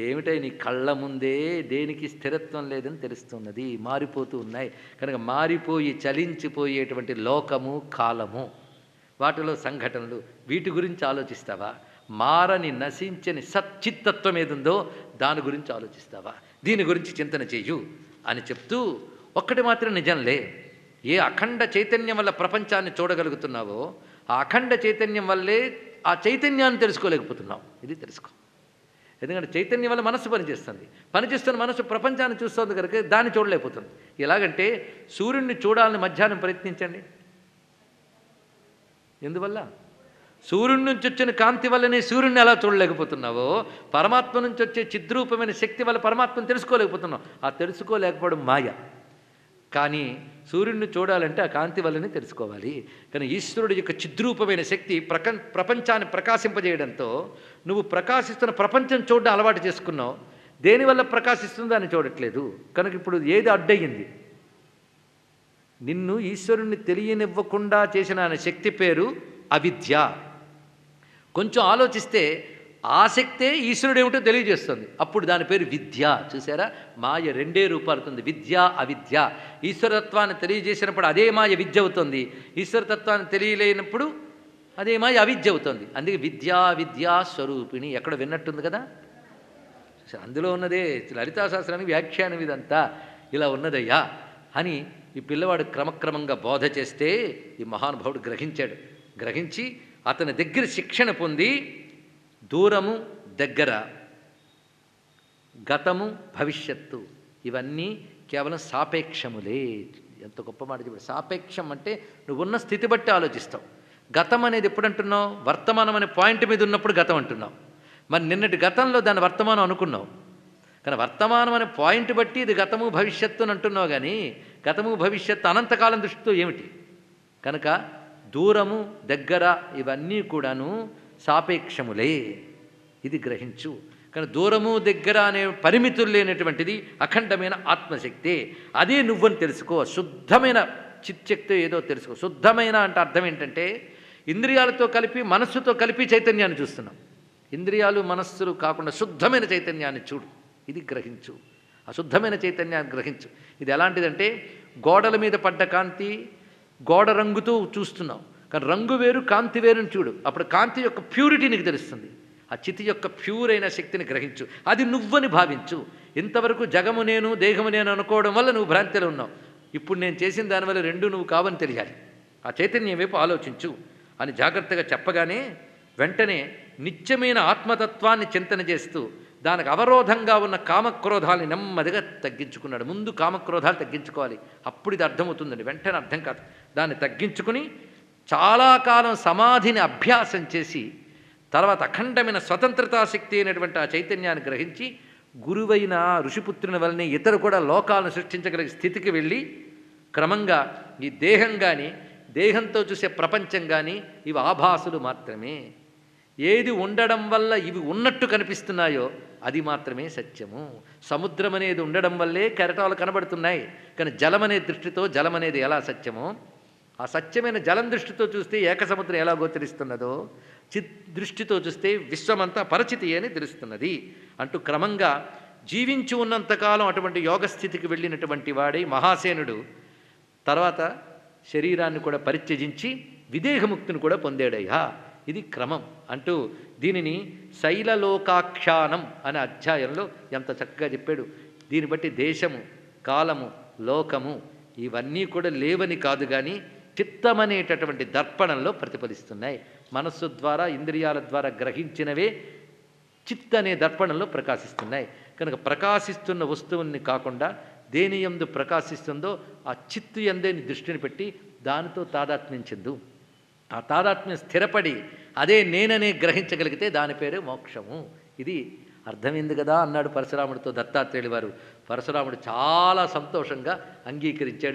ఏమిటై నీ కళ్ళ ముందే దేనికి స్థిరత్వం లేదని తెలుస్తున్నది. మారిపోతూ ఉన్నాయి. కనుక మారిపోయి చలించిపోయేటువంటి లోకము, కాలము, వాటిలో సంఘటనలు, వీటి గురించి ఆలోచిస్తావా? మారని నశించని సచ్చిత్తత్వం ఏదుందో దాని గురించి ఆలోచిస్తావా? దీని గురించి చింతన చెయ్యు అని చెప్తూ, ఒక్కటి మాత్రం నిజంలే, ఏ అఖండ చైతన్యం వల్ల ప్రపంచాన్ని చూడగలుగుతున్నావో ఆ అఖండ చైతన్యం వల్లే ఆ చైతన్యాన్ని తెలుసుకోలేకపోతున్నావు. ఇది తెలుసుకో. ఎందుకంటే చైతన్యం వల్ల మనస్సు పనిచేస్తుంది. పనిచేస్తున్న మనస్సు ప్రపంచాన్ని చూస్తుంది కనుక దాన్ని చూడలేకపోతుంది. ఎలాగంటే సూర్యుడిని చూడాలని మధ్యాహ్నం ప్రయత్నించండి. ఎందువల్ల? సూర్యుడి నుంచి వచ్చిన కాంతి వల్లనే సూర్యుడిని ఎలా చూడలేకపోతున్నావో, పరమాత్మ నుంచి వచ్చే చిద్రూపమైన శక్తి వల్ల పరమాత్మను తెలుసుకోలేకపోతున్నావు. ఆ తెలుసుకోలేకపోవడం మాయ. కానీ సూర్యుడిని చూడాలంటే ఆ కాంతి వల్లనే తెలుసుకోవాలి. కానీ ఈశ్వరుడి యొక్క చిద్రూపమైన శక్తి ప్రపంచాన్ని ప్రకాశింపజేయడంతో నువ్వు ప్రకాశిస్తున్న ప్రపంచం చూడడం అలవాటు చేసుకున్నావు. దేనివల్ల ప్రకాశిస్తుందో అని చూడట్లేదు. కనుక ఇప్పుడు ఏది అడ్డయింది? నిన్ను ఈశ్వరుణ్ణి తెలియనివ్వకుండా చేసిన ఆయన శక్తి పేరు అవిద్య. కొంచెం ఆలోచిస్తే ఆసక్తే ఈశ్వరుడు ఏమిటో తెలియజేస్తుంది. అప్పుడు దాని పేరు విద్య. చూసారా, మాయ రెండే రూపాలుతుంది, విద్య అవిద్య. ఈశ్వరతత్వాన్ని తెలియజేసినప్పుడు అదే మాయ విద్య అవుతుంది, ఈశ్వరతత్వాన్ని తెలియలేనప్పుడు అదే మాయ అవిద్య అవుతుంది. అందుకే విద్యా స్వరూపిణి ఎక్కడ విన్నట్టుంది కదా. అందులో ఉన్నదే లలితా శాస్త్రానికి వ్యాఖ్యానం ఇదంతా ఇలా ఉన్నదయ్యా అని ఈ పిల్లవాడు క్రమక్రమంగా బోధ చేస్తే ఈ మహానుభావుడు గ్రహించాడు. గ్రహించి అతని దగ్గర శిక్షణ పొంది దూరము దగ్గర, గతము భవిష్యత్తు ఇవన్నీ కేవలం సాపేక్షములే. ఎంత గొప్ప మాట చెప్పాడు. సాపేక్షం అంటే నువ్వు ఉన్న స్థితి బట్టి ఆలోచిస్తావు. గతం అనేది ఎప్పుడు అంటున్నావు? వర్తమానం అనే పాయింట్ మీద ఉన్నప్పుడు గతం అంటున్నావు. మరి నిన్నటి గతంలో దాని వర్తమానం అనుకున్నావు, కానీ వర్తమానం అనే పాయింట్ బట్టి ఇది గతము భవిష్యత్తు అని అంటున్నావు. కానీ గతము భవిష్యత్తు అనంతకాలం దృష్టితో ఏమిటి? కనుక దూరము దగ్గర ఇవన్నీ కూడాను సాపేక్షములే, ఇది గ్రహించు. కానీ దూరము దగ్గర అనే పరిమితులు లేనటువంటిది అఖండమైన ఆత్మశక్తే, అదే నువ్వని తెలుసుకో. శుద్ధమైన చిత్శక్తి ఏదో తెలుసుకో. శుద్ధమైన అంటే అర్థం ఏంటంటే ఇంద్రియాలతో కలిపి మనస్సుతో కలిపి చైతన్యాన్ని చూస్తున్నాం. ఇంద్రియాలు మనస్సులు కాకుండా శుద్ధమైన చైతన్యాన్ని చూడు, ఇది గ్రహించు. అశుద్ధమైన చైతన్యాన్ని గ్రహించు. ఇది ఎలాంటిదంటే గోడల మీద పడ్డ కాంతి గోడ రంగుతో చూస్తున్నావు, కానీ రంగు వేరు కాంతి వేరుని చూడు. అప్పుడు కాంతి యొక్క ప్యూరిటీ నీకు తెలుస్తుంది. ఆ చితి యొక్క ప్యూర్ అయిన శక్తిని గ్రహించు, అది నువ్వని భావించు. ఇంతవరకు జగము నేను దేహము నేను అనుకోవడం వల్ల నువ్వు భ్రాంతిలో ఉన్నావు. ఇప్పుడు నేను చేసిన దానివల్ల రెండు నువ్వు కావని తెలియాలి. ఆ చైతన్యం వైపు ఆలోచించు అని జాగ్రత్తగా చెప్పగానే వెంటనే నిత్యమైన ఆత్మతత్వాన్ని చింతన చేస్తూ దానికి అవరోధంగా ఉన్న కామక్రోధాలని నెమ్మదిగా తగ్గించుకున్నాడు. ముందు కామక్రోధాలు తగ్గించుకోవాలి, అప్పుడు ఇది అర్థమవుతుందండి. వెంటనే అర్థం కాదు. దాన్ని తగ్గించుకుని చాలా కాలం సమాధిని అభ్యాసం చేసి తర్వాత అఖండమైన స్వతంత్రతాశక్తి అయినటువంటి ఆ చైతన్యాన్ని గ్రహించి గురువైన ఋషిపుత్రుని వల్లనే ఇతరు కూడా లోకాలను సృష్టించగలిగే స్థితికి వెళ్ళి క్రమంగా ఈ దేహం కానీ దేహంతో చూసే ప్రపంచం కానీ ఇవి ఆభాసులు మాత్రమే. ఏది ఉండడం వల్ల ఇవి ఉన్నట్టు కనిపిస్తున్నాయో అది మాత్రమే సత్యము. సముద్రం అనేది ఉండడం వల్లే కెరటాలు కనబడుతున్నాయి, కానీ జలం అనే దృష్టితో జలం అనేది ఎలా సత్యమో, ఆ సత్యమైన జలం దృష్టితో చూస్తే ఏకసముద్రం ఎలా గోచరిస్తున్నదో చిత్ దృష్టితో చూస్తే విశ్వమంతా పరచితి అని తెలుస్తున్నది అంటూ క్రమంగా జీవించి ఉన్నంతకాలం అటువంటి యోగస్థితికి వెళ్ళినటువంటి వాడే మహాసేనుడు తర్వాత శరీరాన్ని కూడా పరిత్యజించి విదేహముక్తిని కూడా పొందాడయ్యా. ఇది క్రమం అంటూ దీనిని శైలలోకాఖ్యానం అనే అధ్యాయంలో ఎంత చక్కగా చెప్పాడు. దీన్ని బట్టి దేశము కాలము లోకము ఇవన్నీ కూడా లేవని కాదు, కానీ చిత్తమనేటటువంటి దర్పణంలో ప్రతిఫలిస్తున్నాయి. మనస్సు ద్వారా ఇంద్రియాల ద్వారా గ్రహించినవే చిత్ అనే దర్పణంలో ప్రకాశిస్తున్నాయి. కనుక ప్రకాశిస్తున్న వస్తువుని కాకుండా దేని యందు ప్రకాశిస్తుందో ఆ చిత్తు యందే దృష్టిని పెట్టి దానితో తాదాత్మ్యం చెందు. ఆ తాదాత్మ్యం స్థిరపడి అదే నేననే గ్రహించగలిగితే దాని పేరే మోక్షము. ఇది అర్థమైంది కదా అన్నాడు పరశురాముడితో దత్తాత్రేయులు వారు. పరశురాముడు చాలా సంతోషంగా అంగీకరించాడు.